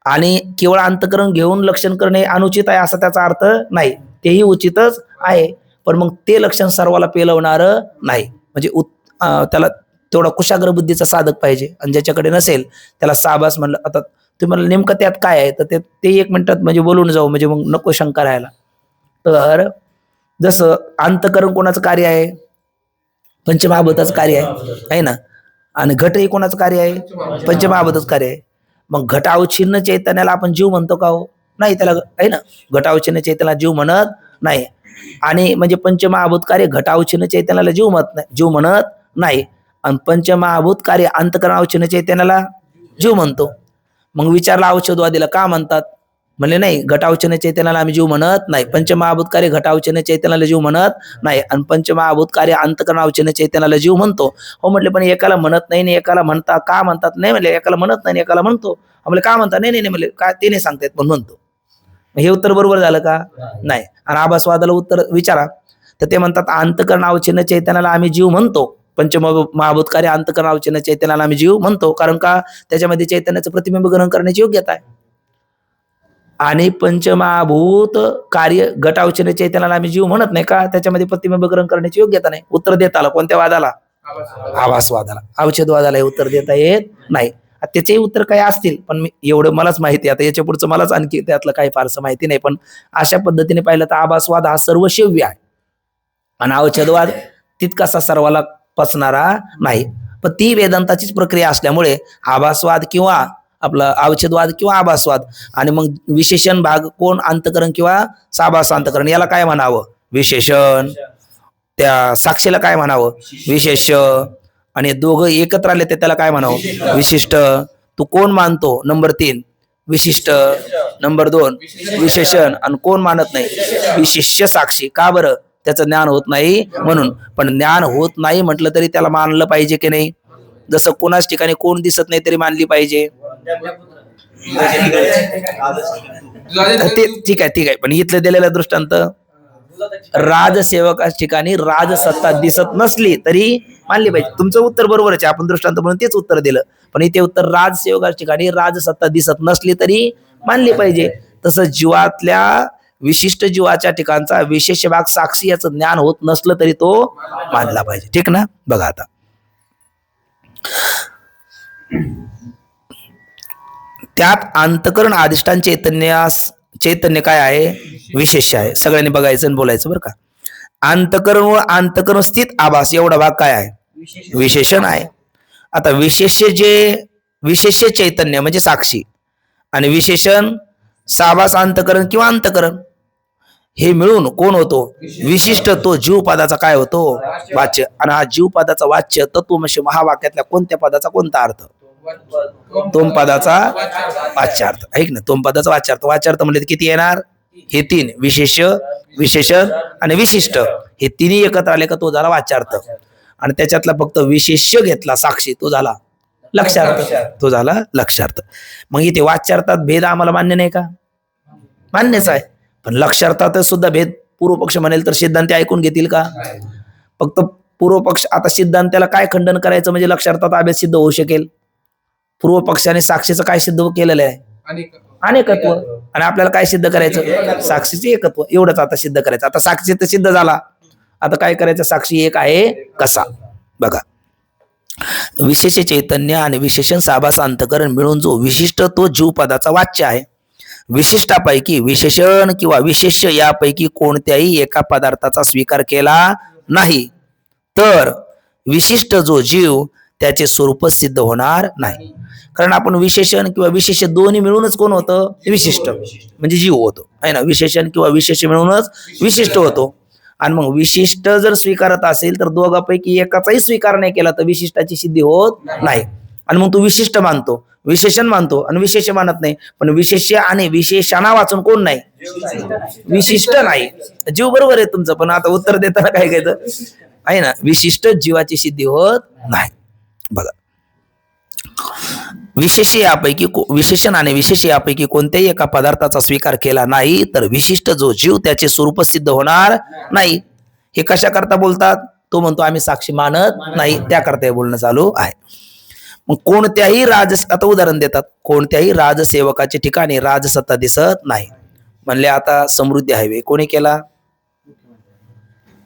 आणि केवळ अंतकरण घेऊन लक्षण करणे अनुचित आहे असा त्याचा अर्थ नाही. तेही उचितच आहे. पण मग ते लक्षण सर्वाला पेलवणार नाही. म्हणजे त्याला तेवढा कुशाग्र बुद्धीचा साधक पाहिजे आणि ज्याच्याकडे नसेल त्याला साभास म्हणलं. आता तुम्हाला नेमकं त्यात काय आहे तर ते 1 मिनिटात म्हणजे बोलून जाऊ म्हणजे मग नको शंका राहायला. तर जसं अंतकरण कोणाचं कार्य आहे? पंचमहाभूताचं कार्य आहे ना. आणि घटही कोणाचं कार्य आहे? पंचमहाभूताचं कार्य आहे. मग घटावच्छिन्न चैतन्याला आपण जीव म्हणतो का हो? नाही, त्याला आहे ना घटावच्छिन्न चैतन्याला जीव म्हणत नाही. आणि म्हणजे पंचमहाभूत कार्य घटावच्छिन्न चैतन्याला जीव म्हणत नाही. आणि पंचमहाभूत कार्य अंतकरणावच्छिन्न चैतन्याला जीव म्हणतो. मग विचारला अवच्छेदवादीला का म्हणतात? म्हणले नाही घटावच्छिन्न चैतन्याला आम्ही जीव म्हणत नाही. पंचमहाभूत कार्य घटावच्छिन्न चैतन्याला जीव म्हणत नाही आणि पंचमहाभूत कार्य अंतकरणावच्छिन्न चैतन्याला जीव म्हणतो. हो म्हटले पण एकाला म्हणत नाही एकाला म्हणता का म्हणतात? नाही म्हणले एकाला म्हणत नाही एकाला म्हणतो. म्हणले का म्हणता? नाही नाही म्हणले का ते नाही सांगतायत पण म्हणतो. हे उत्तर बरोबर झालं का? नाही. आणि आभासवादाला उत्तर विचारा तर ते म्हणतात अंतकरणावच्छिन्न चैतन्याला आम्ही जीव म्हणतो. पंचमहाभूत कार्य अंतकरणावच्छिन्न चैतन्याला आम्ही जीव म्हणतो कारण का त्याच्यामध्ये चैतन्याचं प्रतिबिंब ग्रहण करण्याची योग्यता आहे. आणि पंचमहाभूत कार्य घटावच्छिन्न चैतन्याला आम्ही जीव म्हणत नाही का त्याच्यामध्ये प्रतिबिंब ग्रहण करण्याची योग्यता नाही. उत्तर देता आलं कोणत्या वादाला? आभासवादाला. अवच्छेदवादाला हे उत्तर देता येत नाही. त्याचेही उत्तर काही असतील पण एवढं मलाच माहिती आता याच्या पुढचं मलाच आणखी त्यातलं काही फारसं माहिती नाही. पण अशा पद्धतीने पाहिलं तर आभासवाद हा सर्वशेव्य आहे आणि अवच्छेदवाद तितकासा सर्वाला पचणारा नाही. पण ती वेदांताचीच प्रक्रिया असल्यामुळे आभासवाद किंवा आपला अवच्छेदवाद किंवा आभासवाद आणि मग विशेषण भाग कोण अंतकरण किंवा साभास अंतकरण याला काय म्हणावं? विशेषण. त्या साक्षीला काय म्हणावं? विशेष. आणि दोघं एकत्र आले ते त्याला काय म्हणावं? विशिष्ट. तू कोण मानतो? नंबर 3 विशिष्ट. नंबर 2 विशेषण. आणि कोण मानत नाही? विशिष्य साक्षी. का बरं? त्याचं ज्ञान होत नाही म्हणून. पण ज्ञान होत नाही म्हटलं तरी त्याला मानलं पाहिजे की नाही? जसं कोणाच ठिकाणी कोण दिसत नाही तरी मानली पाहिजे. ते ठीक आहे पण इथलं दिलेला दृष्टांत राजसेवकाच ठिकाणी राजसत्ता दिसत नसली तरी मानली पाहिजे. तुमचं उत्तर बरोबरच आहे. आपण दृष्टांत म्हणून तेच उत्तर दिलं. पण इथे उत्तर राजसेवकाच ठिकाणी राजसत्ता दिसत नसली तरी मानली पाहिजे. तसं जीवातल्या विशिष्ट जीवाच्या ठिकाणचा विशेष भाग साक्षी याचं ज्ञान होत नसलं तरी तो मानला पाहिजे. ठीक ना? बघा आता त्यात अंतकरण अधिष्ठान चैतन्य काय आहे? विशेष आहे. सगळ्यांनी बघायचं आणि बोलायचं बरं का. अंतकरण व अंतकरण स्थित आभास एवढा भाग काय आहे? विशेषण आहे. आता विशेष चैतन्य म्हणजे साक्षी आणि विशेषण साभास अंतकरण किंवा अंतकरण हे मिळून कोण होतो? विशिष्ट तो जीव पदाचा काय होतो? वाच्य. आणि हा जीव पदाचा वाच्य तत्वमसी महावाक्यातल्या कोणत्या पदाचा कोणता अर्थ? तोम पदाचा वाच्यार्थ. ऐक ना, तोम पदाचा वाच्यार्थ. वाच्यार्थ म्हणजे किती येणार? हे तीन: विशेष, विशेषण आणि विशिष्ट. हे तिन्ही एकत्र आले का तो झाला वाच्यार्थ. आणि त्याच्यातला फक्त विशेष्य घेतला साक्षी, तो झाला लक्षार्थ. तो झाला लक्षार्थ. मग इथे वाच्यार्थात भेद आम्हाला मान्य नाही का? मान्यच आहे. पण लक्षार्थात सुद्धा भेद पूर्व पक्ष म्हणेल तर सिद्धांत ऐकून घेतील का? फक्त पूर्व पक्ष. आता सिद्धांताला काय खंडन करायचं म्हणजे लक्षार्थात अभेद सिद्ध होऊ शकेल? पूर्व पक्षाने साक्षीचं काय सिद्ध केलेलं आहे? अनेकत्व. आणि आपल्याला काय सिद्ध करायचं? साक्षीचे एकत्व. एवढंच आता सिद्ध करायचं. आता साक्षी तर सिद्ध झाला, आता काय करायचं? साक्षी एक आहे कसा? बघा, विशेष चैतन्य आणि विशेषण साभास अंतकरण मिळून जो विशिष्ट तो जीव पदाचा वाच्य आहे. विशिष्टापैकी विशेषण किंवा विशेष्य यापैकी कोणत्याही एका पदार्थाचा स्वीकार केला नाही तर विशिष्ट जो जीव त्याचे स्वरूप सिद्ध होणार नाही. कारण आपण विशेषण किंवा विशेष दोन्ही मिळूनच कोण होतं? विशिष्ट म्हणजे जीव होतो, आहे ना. विशेषण किंवा विशेष मिळूनच विशिष्ट होतो. आणि मग विशिष्ट जर स्वीकारत असेल तर दोघांपैकी एकाचाही स्वीकार नाही केला तर विशिष्टाची सिद्धी होत नाही. आणि मग तू विशिष्ट मानतो, विशेषण मानतो आणि विशेष मानत नाही. पण विशेष आणि विशेषणा वाचून कोण नाही? विशिष्ट नाही. जीव बरोबर आहे तुमचं, पण आता उत्तर देताना काय घ्यायचं आहे ना, विशिष्ट जीवाची सिद्धी होत नाही. बघा, विशेष यापैकी विशेषण आणि विशेष यापैकी कोणत्याही एका पदार्थाचा स्वीकार केला नाही तर विशिष्ट जो जीव त्याचे स्वरूप सिद्ध होणार नाही. हे कशा करता बोलतात? तो म्हणतो आम्ही साक्षी मानत नाही, त्याकरता हे बोलणं चालू आहे. मग कोणत्याही आता उदाहरण देतात, कोणत्याही राजसेवकाच्या ठिकाणी राजसत्ता दिसत नाही. म्हणले आता समृद्धी हायवे कोणी केला?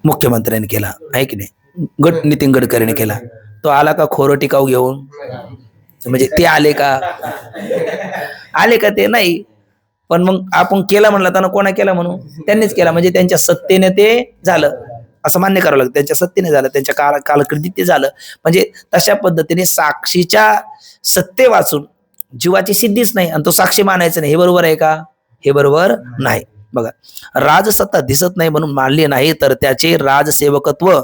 मुख्यमंत्र्यांनी केला, आहे की नाही? नितीन गडकरीने केला. तो आला का खोरं टिकाऊ घेऊन? म्हणजे ते आले का? आले का? ते नाही. पण मग आपण केला म्हणलं तर कोणा केला म्हणून? त्यांनीच केला. म्हणजे त्यांच्या सत्तेने ते झालं असं मान्य करावं लागतं. त्यांच्या सत्तेने झालं, त्यांच्या कालकृतीत ते झालं. म्हणजे तशा पद्धतीने साक्षीच्या सत्ते वाचून जीवाची सिद्धीच नाही आणि तो साक्षी मानायचं नाही. हे बरोबर आहे का? हे बरोबर नाही. बघा, राजसत्ता दिसत नाही म्हणून मानले नाही तर त्याचे राजसेवकत्व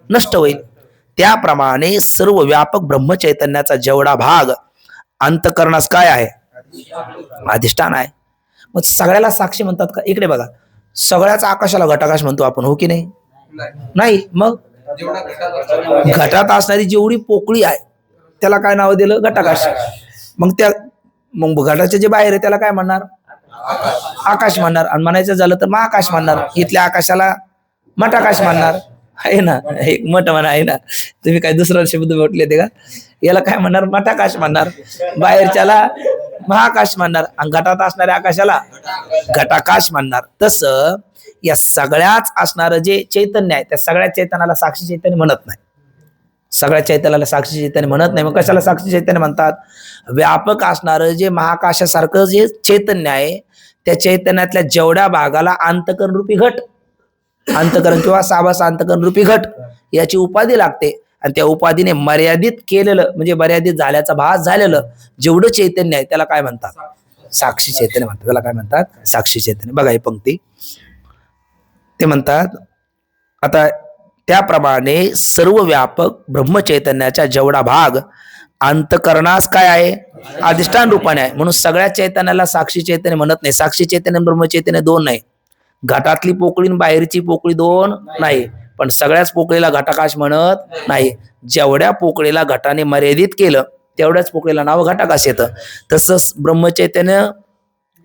नष्ट होईल. त्याप्रमाणे सर्व व्यापक ब्रह्मचैतन्याचा जेवढा भाग अंतकरणास काय आहे? अधिष्ठान आहे. मग सगळ्याला साक्षी म्हणतात का? इकडे बघा, सगळ्याच आकाशाला घटाकाश म्हणतो आपण, हो की नाही? नाही. मग घटात असणारी जेवढी पोकळी आहे त्याला काय नाव दिलं? घटाकाश. मग घटाचे जे बाहेर आहे त्याला काय म्हणणार? आकाश म्हणणार. आणि म्हणायचं झालं तर महाकाश म्हणणार. इथल्या आकाशाला मठाकाश म्हणणार, आहे ना. एक मठ म्हणा, आहे ना. तुम्ही काय दुसरा शब्द म्हटले ते का? याला काय म्हणणार? मठाकाश म्हणणार. बाहेरच्याला महाकाश म्हणणार आणि घटात असणाऱ्या आकाशाला घटाकाश म्हणणार. तसं या सगळ्याच असणारं जे चैतन्य आहे त्या सगळ्या चैतन्याला साक्षी चैतन्य म्हणत नाही. सगळ्या चैतन्याला साक्षी चैतन्य म्हणत नाही. मग कशाला साक्षी चैतन्य म्हणतात? व्यापक असणारं जे महाकाशासारखं जे चैतन्य आहे त्या चैतन्यातल्या जेवढ्या भागाला अंतकरण रूपी घट, अंतकरण किंवा साभास अंतकरण रूपी घट याची उपाधी लागते. आणि त्या उपाधीने मर्यादित केलेलं म्हणजे मर्यादित झाल्याचा भास झालेलं जेवढं चैतन्य आहे त्याला काय म्हणतात? साक्षी चैतन्य म्हणतात. त्याला काय म्हणतात? साक्षी चैतन्य. बघा ही पंक्ती, ते म्हणतात आता त्याप्रमाणे सर्व व्यापक ब्रह्मचैतन्याचा जेवढा भाग अंतकरणास काय आहे? अधिष्ठान रूपाने आहे. म्हणून सगळ्या चैतन्याला साक्षी चैतन्य म्हणत नाही. साक्षी चैतन्य ब्रह्मचैतन्य दोन नाही. घटातली पोकळी आणि बाहेरची पोकळी दोन नाही. पण सगळ्याच पोकळीला घटाकाश म्हणत नाही. जेवढ्या पोकळीला घटाने मर्यादित केलं तेवढ्याच पोकळीला नाव घटाकाश येतं. तसंच ब्रह्मचैतन्य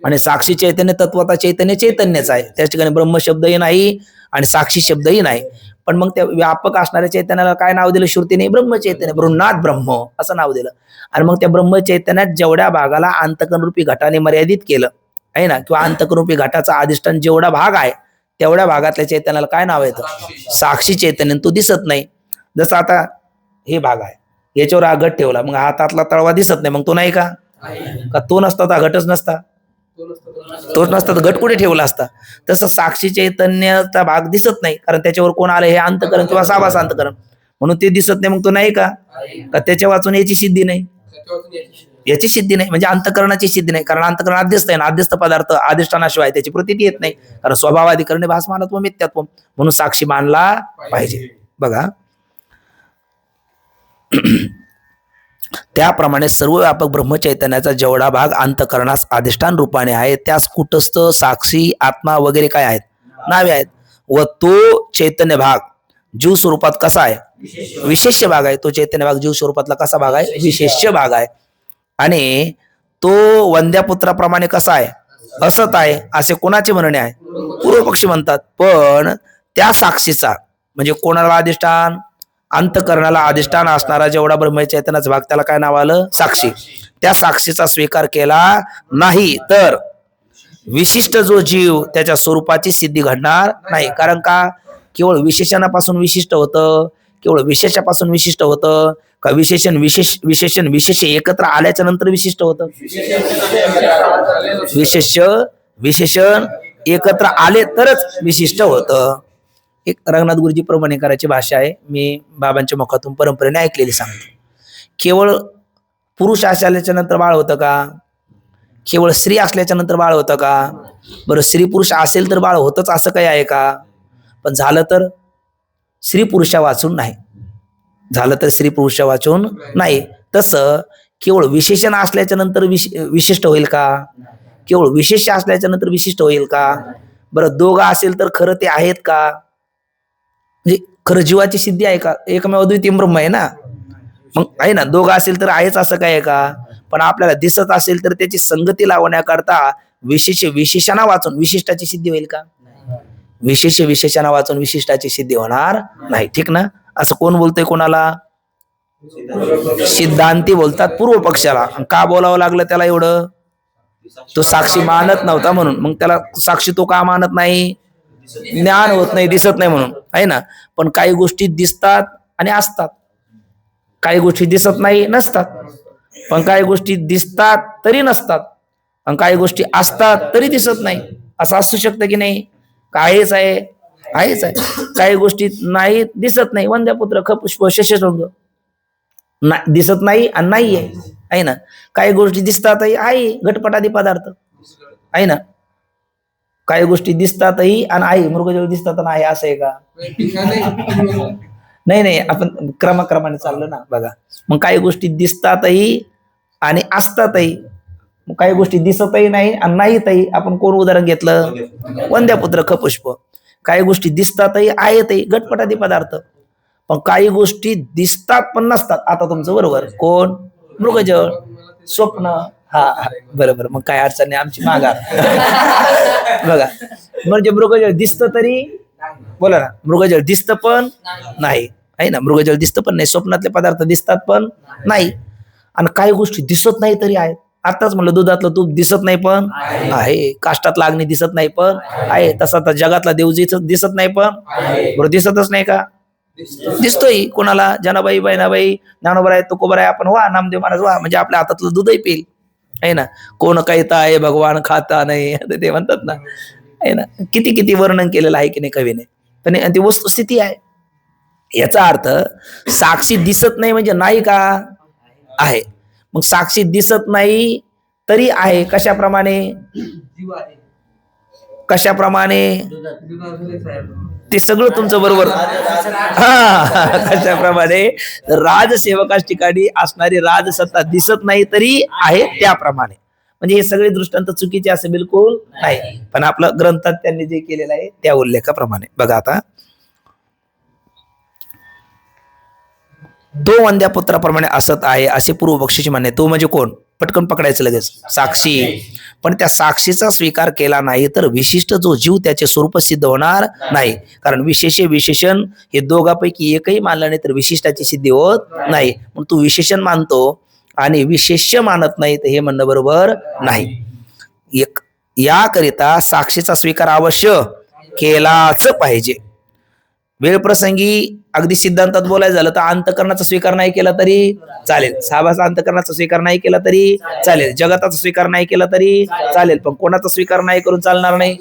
आणि साक्षी चैतन्य तत्वता चैतन्य चैतन्यच आहे. त्या ठिकाणी ब्रह्म शब्दही नाही आणि साक्षी शब्दही नाही. पण मग त्या व्यापक असणाऱ्या चैतन्याला काय नाव दिलं श्रुतीने? ब्रह्मचैतन्य, बृहन्नाथ ब्रह्म असं नाव दिलं. आणि मग त्या ब्रह्मचैतन्यात जेवढ्या भागाला अंतकरण रूपी घटाने मर्यादित केलं आहे ना, किंवा अंतकरण रूपी घटाचा अधिष्ठान जेवढा भाग आहे तेवढ्या भागातल्या चैतन्याला काय नाव येतं? साक्षी चैतन्य. तो दिसत नाही. जसं आता हे भाग आहे, याच्यावर हा घट ठेवला, मग हातातला तळवा दिसत नाही, मग तो नाही का? तो नसता तर घटच नसता. तोच नसता तर घट कुठे ठेवला असता? तसं साक्षी चैतन्याचा भाग दिसत नाही कारण त्याच्यावर कोण आलं? हे अंतकरण किंवा साभास अंतकरण, म्हणून ते दिसत नाही. मग तो नाही का? त्याच्या वाचून याची सिद्धी नाही. याची सिद्धी नाही, म्हणजे अंतकरणाची सिद्धी नाही, कारण अंतकरण अध्यस्त आहे ना, अध्यस्त पदार्थ अधिष्ठानाशिवाय त्याची प्रतीती येत नाही, कारण स्वभावाधिकरणे भासमानत्व मिथ्यात्व, म्हणून साक्षी मानला पाहिजे. बघा त्याप्रमाणे सर्व व्यापक ब्रह्मचैतन्याचा जेवढा भाग अंतकरणास अधिष्ठान रूपाने आहे त्यास कुटस्थ साक्षी आत्मा वगैरे काय आहेत, नावे आहेत, व तो चैतन्य भाग जीव स्वरूपात कसा आहे, विशेष भाग आहे. तो चैतन्य भाग जीव स्वरूपातला कसा भाग आहे, विशेष भाग आहे. आणि तो वंद्यापुत्राप्रमाणे कसा आहे, असत आहे, असे कोणाचे म्हणणे आहे, पूर्व पक्षी म्हणतात. पण त्या साक्षीचा म्हणजे कोणाला अधिष्ठान, अंतकरणाला अधिष्ठान असणारा जेवढा ब्रह्मचैतन्याचा भाग त्याला काय नाव आलं, साक्षी. त्या साक्षीचा स्वीकार केला नाही तर विशिष्ट जो जीव त्याच्या स्वरूपाची सिद्धी घडणार नाही. कारण का, केवळ विशेषणापासून विशिष्ट होतं, केवळ विशेषापासून विशिष्ट होतं का विशेषण विशेष एकत्र आल्याच्या नंतर विशिष्ट होतं, विशेषण एकत्र आले तरच विशिष्ट होतं. एक रंगनाथ गुरुजी प्रमाणिकाराची भाषा आहे, मी बाबांच्या मुखातून परंपरेने ऐकलेली सांगतो. केवळ पुरुष असल्याच्या नंतर बाळ होतं का, केवळ स्त्री असल्याच्या नंतर बाळ होतं का, बरं स्त्री पुरुष असेल तर बाळ होतच असं काही आहे का, पण झालं तर स्त्री पुरुषा वाचून नाही, झालं तर स्त्री पुरुषा वाचून नाही. तसं केवळ विशेषण असल्याच्या नंतर विशिष्ट होईल का, केवळ विशेष असल्याच्या नंतर विशिष्ट होईल का, बरं दोघं असेल तर खरं ते आहेत का, म्हणजे खरं जीवाची सिद्धी आहे का, एकमेव अद्वितीय ब्रह्म आहे ना, मग आहे ना, दोघं असेल तर आहेच असं काय आहे का. पण आपल्याला दिसत असेल तर त्याची संगती लावण्याकरता विशेषणा वाचून विशिष्टाची सिद्धी होईल का, विशेषणा वाचून विशिष्टाची सिद्धी होणार नाही. ठीक ना, असं कोण बोलतोय कोणाला, सिद्धांती बोलतात पूर्व पक्षाला. का बोलावं लागलं त्याला एवढं, तो साक्षी मानत नव्हता म्हणून. मग त्याला साक्षी तो का मानत नाही, ज्ञान होत नाही, दिसत नाही म्हणून आहे ना. पण काही गोष्टी दिसतात आणि असतात, काही गोष्टी दिसत नाही नसतात, पण काही गोष्टी दिसतात तरी नसतात, आणि काही गोष्टी असतात तरी दिसत नाही. असं असू शकतं की नाही, काहीच आहे, आहेच आहे. काही गोष्टी नाही दिसत नाही, वंद्यापुत्र खपुष्प शशरंग दिसत नाही आणि नाही आहे ना. काही गोष्टी दिसतातही आहे, घटपटादी पदार्थ आहे ना. काही गोष्टी दिसतातही आणि आहे, मृगजळ दिसतात आणि आहे, असं आहे का, नाही, आपण क्रमाक्रमाने चाललो ना. बघा मग काही गोष्टी दिसतातही आणि असतातही, काही गोष्टी दिसतही नाही आणि नाहीतही. आपण कोण उदाहरण घेतलं, वंद्यापुत्र खपुष्प. काही गोष्टी दिसतातही आहेतही, घटपटादी पदार्थ. पण काही गोष्टी दिसतात पण नसतात. आता तुमचं बरोबर, कोण, मृगजळ, स्वप्न. हा बरोबर, मग काय अडचण नाही, आमची माघार. बघा म्हणजे मृगजळ दिसतं तरी, बोला ना, मृगजळ दिसतं पण नाही आहे ना, मृगजळ दिसतं पण नाही, स्वप्नातले पदार्थ दिसतात पण नाही. आणि काही गोष्टी दिसत नाही तरी आहेत. आताच म्हणलं दुधातलं तूप दिसत नाही पण आहे, काष्टातला अग्नी दिसत नाही पण आहे. तसा तर जगातला देव दिसत नाही पण बरं दिसतच नाही का, दिसतोय. कोणाला, जनाबाई, बहिणाबाई, ज्ञानोबा आहे, तुकोबा आहे, आपण वा नामदेव महाराज वा, म्हणजे आपल्या हातातलं दूधही पिल आहे ना. कोण कहता आहे भगवान खाता नाही, ते म्हणतात ना, आहे ना. किती किती वर्णन केलेलं आहे की नाही कवीने, पण ती वस्तुस्थिती आहे. याचा अर्थ साक्षी दिसत नाही म्हणजे नाही का, आहे. मग साक्षी दिसत नाही तरी आहे, कशाप्रमाणे, ते सगळं तुमचं बरोबर. हा कशाप्रमाणे, राजसेवकाच ठिकाणी असणारी राजसत्ता दिसत नाही तरी आहे त्याप्रमाणे. म्हणजे हे सगळे दृष्टांत चुकीचे असे बिलकुल नाही, पण आपलं ग्रंथात त्यांनी जे केलेलं आहे त्या उल्लेखाप्रमाणे. बघा आता, तो वंद्यापुत्राप्रमाणे असत आहे असे पूर्व पक्षीचे म्हणणे. तो म्हणजे कोण, पटकन पकडायचं लगेच, साक्षी. पण त्या साक्षीचा स्वीकार केला नाही तर विशिष्ट जो जीव त्याचे स्वरूप सिद्ध होणार नाही. कारण विशेषण हे दोघांपैकी एकही मानलं नाही तर विशिष्टाची सिद्धी होत नाही. मग तू विशेषण मानतो आणि विशेष्य मानत नाही, तर हे म्हणणं बरोबर नाही. याकरिता साक्षीचा स्वीकार अवश्य केलाच पाहिजे. वेळ प्रसंगी अगदी सिद्धांतात बोलायचं झालं तर अंतकरणाचा स्वीकार नाही केला तरी चालेल, साहेबाचा अंतकरणाचा स्वीकार नाही केला तरी चालेल, जगताचा स्वीकार नाही केला तरी चालेल, पण कोणाचा स्वीकार नाही करून चालणार नाही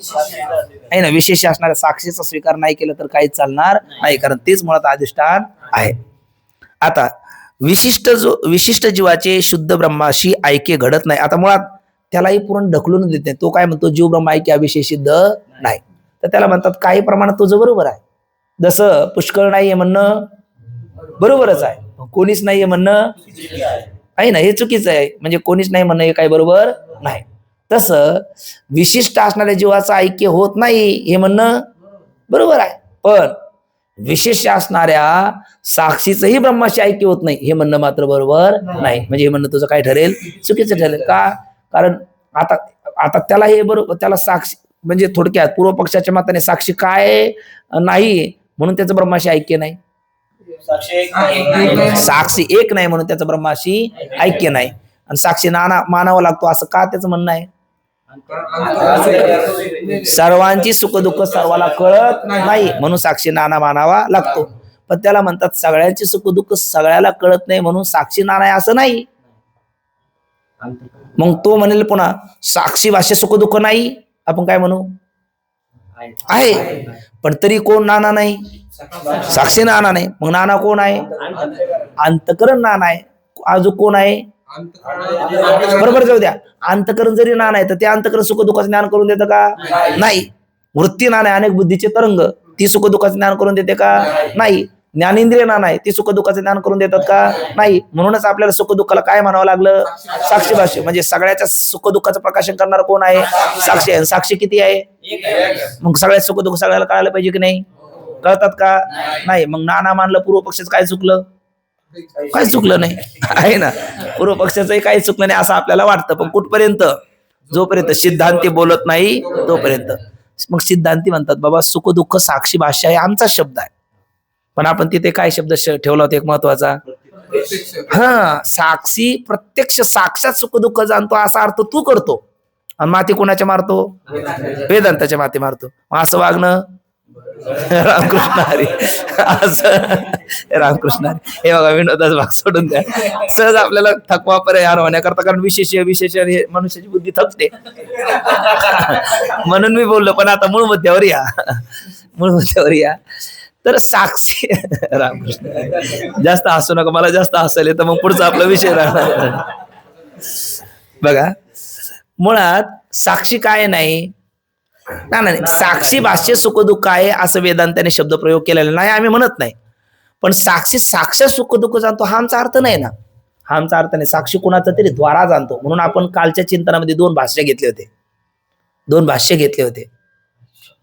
आहे ना. विशेष असणाऱ्या साक्षीचा स्वीकार नाही केला तर काहीच चालणार नाही, कारण तेच मुळात अधिष्ठान आहे. आता विशिष्ट जीवाचे शुद्ध ब्रह्माशी ऐक्य घडत नाही. आता मुळात त्यालाही पूर्ण ढकलून देत नाही. तो काय म्हणतो, जीव ब्रह्म ऐक्य अविषय सिद्ध नाही. तर त्याला म्हणतात काही प्रमाणात तुझं बरोबर आहे. जसं पुष्कळ नाहीये म्हणणं बरोबरच आहे, कोणीच नाहीये म्हणणं आहे ना, हे चुकीचं आहे. म्हणजे कोणीच नाही म्हणणं हे काही बरोबर नाही. तसं विशिष्ट असणाऱ्या जीवाचं ऐक्य होत नाही हे म्हणणं बरोबर आहे, पण विशेष असणाऱ्या साक्षीचंही ब्रह्माशी ऐक्य होत नाही हे म्हणणं मात्र बरोबर नाही. म्हणजे हे म्हणणं तुझं काय ठरेल, चुकीचं ठरेल. का? कारण आता त्याला हे बरोबर, त्याला साक्षी म्हणजे थोडक्यात पूर्व पक्षाच्या मताने साक्षी काय नाही म्हणून त्याचं ब्रह्माशी ऐक्य नाही. साक्षी एक नाही म्हणून त्याचं ब्रह्माशी ऐक्य नाही. आणि साक्षी नाना मानावा लागतो असं का त्याचं म्हणणं आहे? सर्वांची सुख दुःख सर्वाला कळत नाही म्हणून साक्षी नाना मानावा लागतो. पण त्याला म्हणतात सगळ्यांची सुख दुःख सगळ्याला कळत नाही म्हणून साक्षी नाना आहे असं नाही. मग तो म्हणेल पुन्हा साक्षी भाष्य सुख दुःख नाही, आपण काय म्हणू, आहे. पण तरी कोण नाना नाही, साक्षी नाना नाही. मग नाना कोण आहे? अंतकरण नाना आहे. अजून कोण आहे? बरोबर, जाऊ द्या. अंतकरण जरी नाना आहे तर ते अंतकरण सुख दुःखाचं ज्ञान करून देतं का? नाही. वृत्ती नाना आहे, अनेक बुद्धीचे तरंग, ती सुख दुःखाचं ज्ञान करून देते का? नाही. ज्ञानेंद्रिय नाना आहे, ती सुख दुःखाचं ज्ञान करून देतात का? नाही. म्हणूनच आपल्याला सुख दुःखाला काय म्हणावं लागलं? साक्षी भाष्य. म्हणजे सगळ्याच्या सुख दुःखाचं प्रकाशन करणार कोण आहे? साक्षी आहे. साक्षी किती आहे? मग सगळ्यात सुख दुःख सगळ्याला कळायला पाहिजे की नाही? कळतात का? नाही. मग नाना मानलं, पूर्व पक्षाचं काय चुकलं? काय चुकलं नाही, आहे ना. पूर्व पक्षाचंही काही चुकलं नाही असं आपल्याला वाटतं. पण कुठपर्यंत? जोपर्यंत सिद्धांती बोलत नाही तोपर्यंत. मग सिद्धांती म्हणतात बाबा सुख दुःख साक्षी भाष्य आहे, आमचा शब्द आहे. पण आपण तिथे काय शब्द ठेवला होता एक महत्वाचा? साक्षी प्रत्यक्ष साक्षात सुख दुःख जाणतो असा अर्थ तू करतो, आणि माती कोणाच्या मारतो? वेदांताच्या माती मारतो. मग असं वागणं रामकृष्ण हरी, असं रामकृष्ण हरी. हे बघा, विनोदाचा भाग सोडून द्या. सहज आपल्याला थकवा परिहार होण्याकरता, कारण विशेष हे मनुष्याची बुद्धी थकते म्हणून मी बोललो. पण आता मूळ मुद्द्यावर या. तर साक्षी रामकृष्ण, जास्त हसू नका, मला जास्त हसायला तर मग पुढचा आपला विषय राहणार. बघा, मुळात साक्षी काय नाही, नाही, साक्षी भाष्य सुख दुःख आहे असं वेदांताने शब्द प्रयोग केलेला नाही, आम्ही म्हणत नाही. पण साक्षी साक्षात सुख दुःख जाणतो हा आमचा अर्थ नाही ना. हा आमचा अर्थ नाही. साक्षी कुणाचा तरी द्वारा जाणतो. म्हणून आपण कालच्या चिंतनामध्ये दोन भाष्य घेतले होते.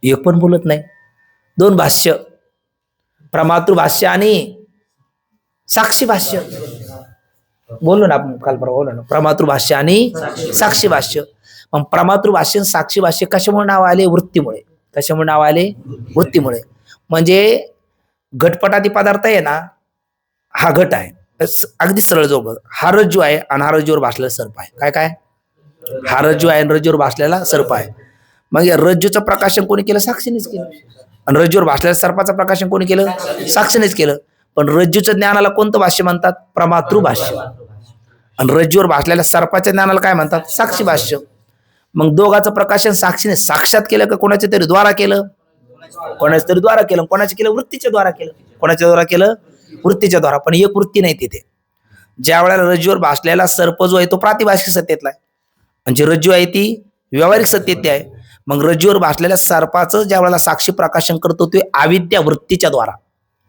एक पण बोलत नाही. दोन भाष्य, प्रमातृभाष्य आणि साक्षी भाष्य बोललो ना आपण काल परवा, बोललो ना, प्रमातृभाष्य आणि साक्षी भाष्य. मग प्रमातृभाष्य साक्षी भाष्य कशामुळे नाव आले? वृत्तीमुळे. कशामुळे नाव आले? वृत्तीमुळे. म्हणजे घटपटादी पदार्थ आहे ना, हा घट आहे, अगदी सरळ जो हा रज्जू आहे आणि हा रज्जूवर भासलेला सर्प आहे. काय हा रज्जू आहे आणि रज्जूवर भासलेला सर्प आहे. मग या रज्जूचं प्रकाशन कोणी केलं? साक्षीनेच केलं. आणि रज्जूवर भासलेल्या सर्पाचं प्रकाशन कोणी केलं? साक्षीनेच केलं. पण रज्जूच्या ज्ञानाला कोणतं भाष्य म्हणतात? प्रमातृभाष्य. आणि रज्जूवर भासलेल्या सर्पाच्या ज्ञानाला काय म्हणतात? साक्षी भाष्य. मग दोघांचं प्रकाशन साक्षीने साक्षात केलं का कोणाच्या तरी द्वारा केलं? कोणाच्या तरी द्वारा केलं. कोणाच्या केलं? वृत्तीच्या द्वारा केलं. कोणाच्या द्वारा केलं? वृत्तीच्या द्वारा. पण एक वृत्ती नाही तिथे. ज्या वेळेला रज्जूवर भासलेला सर्प जो आहे तो प्रातिभाषिक सत्तेतला आहे, आणि जी रज्जू आहे ती व्यावहारिक सत्तेतली आहे. मग रज्जूवर भासलेल्या सर्पाचं ज्या वेळेला साक्षी प्रकाशन करतो ते अविद्या वृत्तीच्या द्वारा.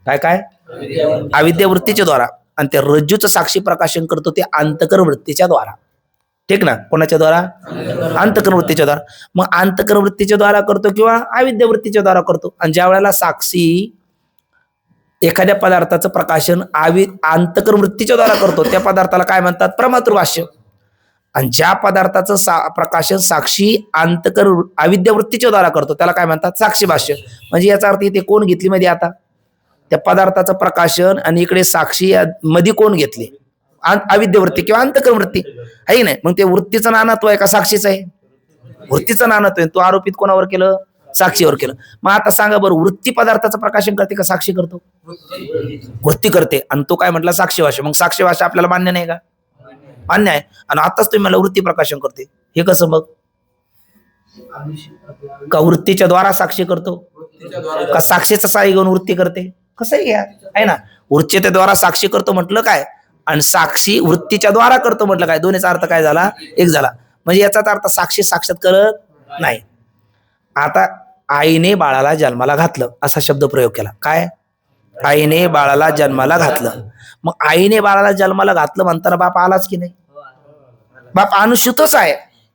काय अविद्या वृत्तीच्या द्वारा. आणि त्या रज्जूचं साक्षी प्रकाशन करतो ते अंतकर वृत्तीच्या द्वारा. ठीक ना? कोणाच्या द्वारा? अंतकरण वृत्तीच्या द्वारा. मग अंतकरण वृत्तीच्या द्वारा करतो किंवा अविद्या वृत्तीच्या द्वारा करतो. आणि ज्या वेळेला साक्षी एखाद्या पदार्थाचं प्रकाशन अंतकरण वृत्तीच्या द्वारा करतो त्या पदार्थाला काय म्हणतात? प्रमातृभाष्य. आणि ज्या पदार्थाचं प्रकाशन साक्षी अविद्या वृत्तीच्या द्वारा करतो त्याला काय म्हणतात? साक्षी भाष्य. म्हणजे याचा अर्थ इथे कोण घेतली मध्ये? आता त्या पदार्थाचं प्रकाशन आणि इकडे साक्षी मध्ये कोण घेतली? अविद्या वृत्ती किंवा अंतकरण वृत्ती आहे नाही. मग ते वृत्तीचं नानत्व आहे का साक्षीचं आहे? वृत्तीचं नानत्व आहे. तो आरोपित कोणावर केलं? साक्षीवर केलं. मग आता सांगा बरं, वृत्ती पदार्थाचं प्रकाशन करते का साक्षी करतो? वृत्ती करते. आणि तो काय म्हटला? साक्षी भाषा. मग साक्षी भाषा आपल्याला मान्य नाही का? मान्य आहे. आणि आताच तुम्ही मला वृत्ती प्रकाशन करते, हे कसं? मग का वृत्तीच्या द्वारा साक्षी करतो का साक्षीचा साई घेऊन वृत्ती करते? कसं घ्या, आहे ना. वृत्तीच्या द्वारा साक्षी करतो म्हटलं काय? आणि साक्षी वृत्तीच्या द्वारा करतो म्हटलं काय, दोन्हीचा अर्थ काय झाला, एक झाला. म्हणजे याचाच अर्थ साक्षी साक्षात करत नाही. आता आईने बाळाला जन्माला घातलं असा शब्द प्रयोग केला. काय, आईने बाळाला जन्माला घातलं. मग आईने बाळाला जन्माला घातलं म्हणताना बाप आलाच की नाही? बाप अनुसूतच आहे.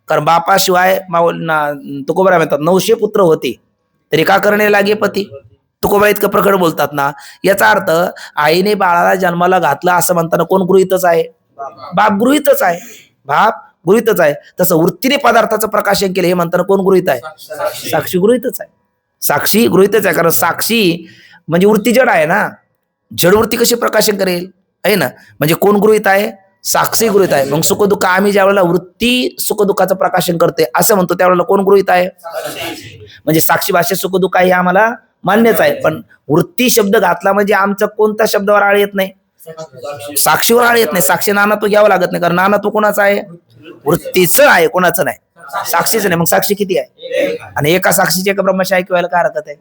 कारण बापाशिवाय तुकोबरा म्हणतात 900 पुत्र होते तरी का करणे लागे पती. तुकोबा इतकं प्रकट बोलतात ना. याचा अर्थ आईने बाळाला जन्माला घातलं असं म्हणताना कोण गृहीतच आहे? बाप गृहीतच आहे. बाप गृहीतच आहे. तसं वृत्तीने पदार्थाचं प्रकाशन केलं हे म्हणताना कोण गृहीत आहे? साक्षी गृहीतच आहे. साक्षी गृहीतच आहे. कारण साक्षी म्हणजे वृत्ती जड आहे ना. जड वृत्ती कशी प्रकाशन करेल, आहे ना. म्हणजे कोण गृहीत आहे? साक्षी गृहीत आहे. मग सुखदुःख आम्ही ज्या वेळेला वृत्ती सुखदुःखाचं प्रकाशन करते असं म्हणतो त्यावेळेला कोण गृहीत आहे? म्हणजे साक्षी भाषेत सुखदुःख आहे हे आम्हाला मान्यच आहे. पण वृत्ती शब्द घातला म्हणजे आमचा कोणत्या शब्दावर आळ येत नाही? साक्षीवर आळ येत नाही. साक्षी नानात्व घ्यावं लागत नाही. कारण नानात्व कोणाचं आहे? वृत्तीचं आहे, कोणाचं नाही, साक्षीचं नाही. मग साक्षी किती आहे? आणि एका साक्षीची एका ब्रह्मशाही ऐकवायला काय हरकत आहे?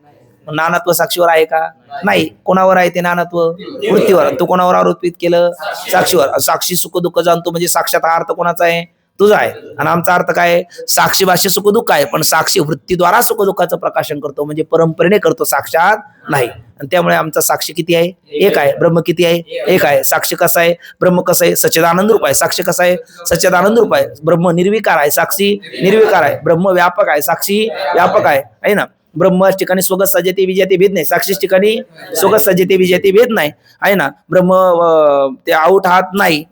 नानात्व साक्षीवर आहे का? नाही. कोणावर आहे ते नानात्व? वृत्तीवर. तू कोणावर आरोपित केलं? साक्षीवर. साक्षी सुख दुःख जाणतो म्हणजे साक्षात हा अर्थ कोणाचा आहे? तुझा आहे. आणि आमचा अर्थ काय? साक्षी भाषे सुख दुःख आहे पण साक्षी वृत्तीद्वारा सुख दुःखाचं प्रकाशन करतो म्हणजे परंपरेने करतो, साक्षात नाही. आणि त्यामुळे आमचा साक्षी किती आहे? एक आहे. ब्रह्म किती आहे? एक आहे. साक्षी कसा आहे? ब्रह्म कसं आहे? सच्चिदानंद रूप आहे. साक्षी कसा आहे? सच्चिदानंद रूप आहे. ब्रह्म निर्विकार आहे, साक्षी निर्विकार आहे. ब्रह्म व्यापक आहे, साक्षी व्यापक आहे ना. ब्रह्म ठिकाणी स्वगत सजते विजयते भेद नाही, साक्षी ठिकाणी स्वगत सजते विजयते भेद नाही, आहे ना. ब्रह्म ते आऊट हात नाही,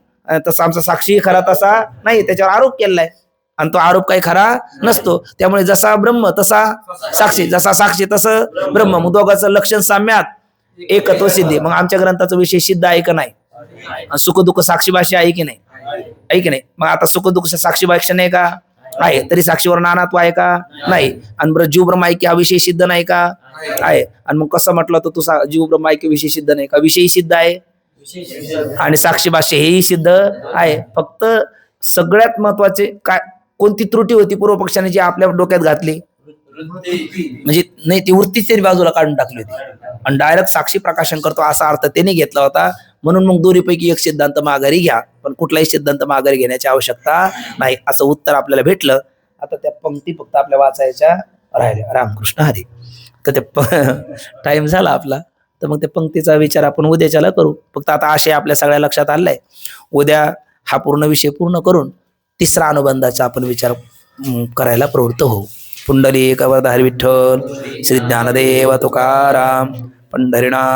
तसा आमचा साक्षी खरा तसा नाही, त्याच्यावर आरोप केलाय आणि तो आरोप काही खरा नसतो. त्यामुळे जसा ब्रह्म तसा साक्षी, जसा साक्षी तसं ब्रह्म. मग दोघांचं लक्षण साम्यात एकत्व सिद्धी. मग आमच्या ग्रंथाचा विषय सिद्ध आहे का नाही? सुखदुःख साक्षी भाषा आहे की नाही? आहे की नाही? मग आता सुखदुःख साक्षी भाषा नाही का? आहे. तरी साक्षीवर नानात्व आहे का? नाही. आणि जीव ब्रह्म ऐक्य हा विषय सिद्ध नाही का? आहे. आणि मग कसं म्हटलं तर तू जीव ब्रह्म ऐक्य विषय सिद्ध नाही का? विषयी सिद्ध आहे आणि साक्षी भाष्य हेही सिद्ध आहे. फक्त सगळ्यात महत्वाचे काय, कोणती त्रुटी होती पूर्व पक्षाने जी आपल्या डोक्यात घातली? म्हणजे नाही, ती वृत्तीच त्यांनी बाजूला काढून टाकली होती आणि डायरेक्ट साक्षी प्रकाशन करतो असा अर्थ त्यांनी घेतला होता. म्हणून मग दोन्हीपैकी एक सिद्धांत माघारी घ्या, पण कुठलाही सिद्धांत माघारी घेण्याची आवश्यकता नाही असं उत्तर आपल्याला भेटलं. आता त्या पंक्ती फक्त आपल्या वाचायच्या राहिल्या. रामकृष्ण हरी. तर ते टाइम झाला आपला, तर मग त्या पंक्तीचा विचार आपण उद्याच्याला करू. फक्त आता आशय आपल्या सगळ्या लक्षात आलाय. उद्या हा पूर्ण विषय पूर्ण करून तिसरा अनुबंधाचा आपण विचार करायला प्रवृत्त होऊ. पुंडलिक वरद हरी विठ्ठल. श्री ज्ञानदेव तुकाराम पंढरीनाथ.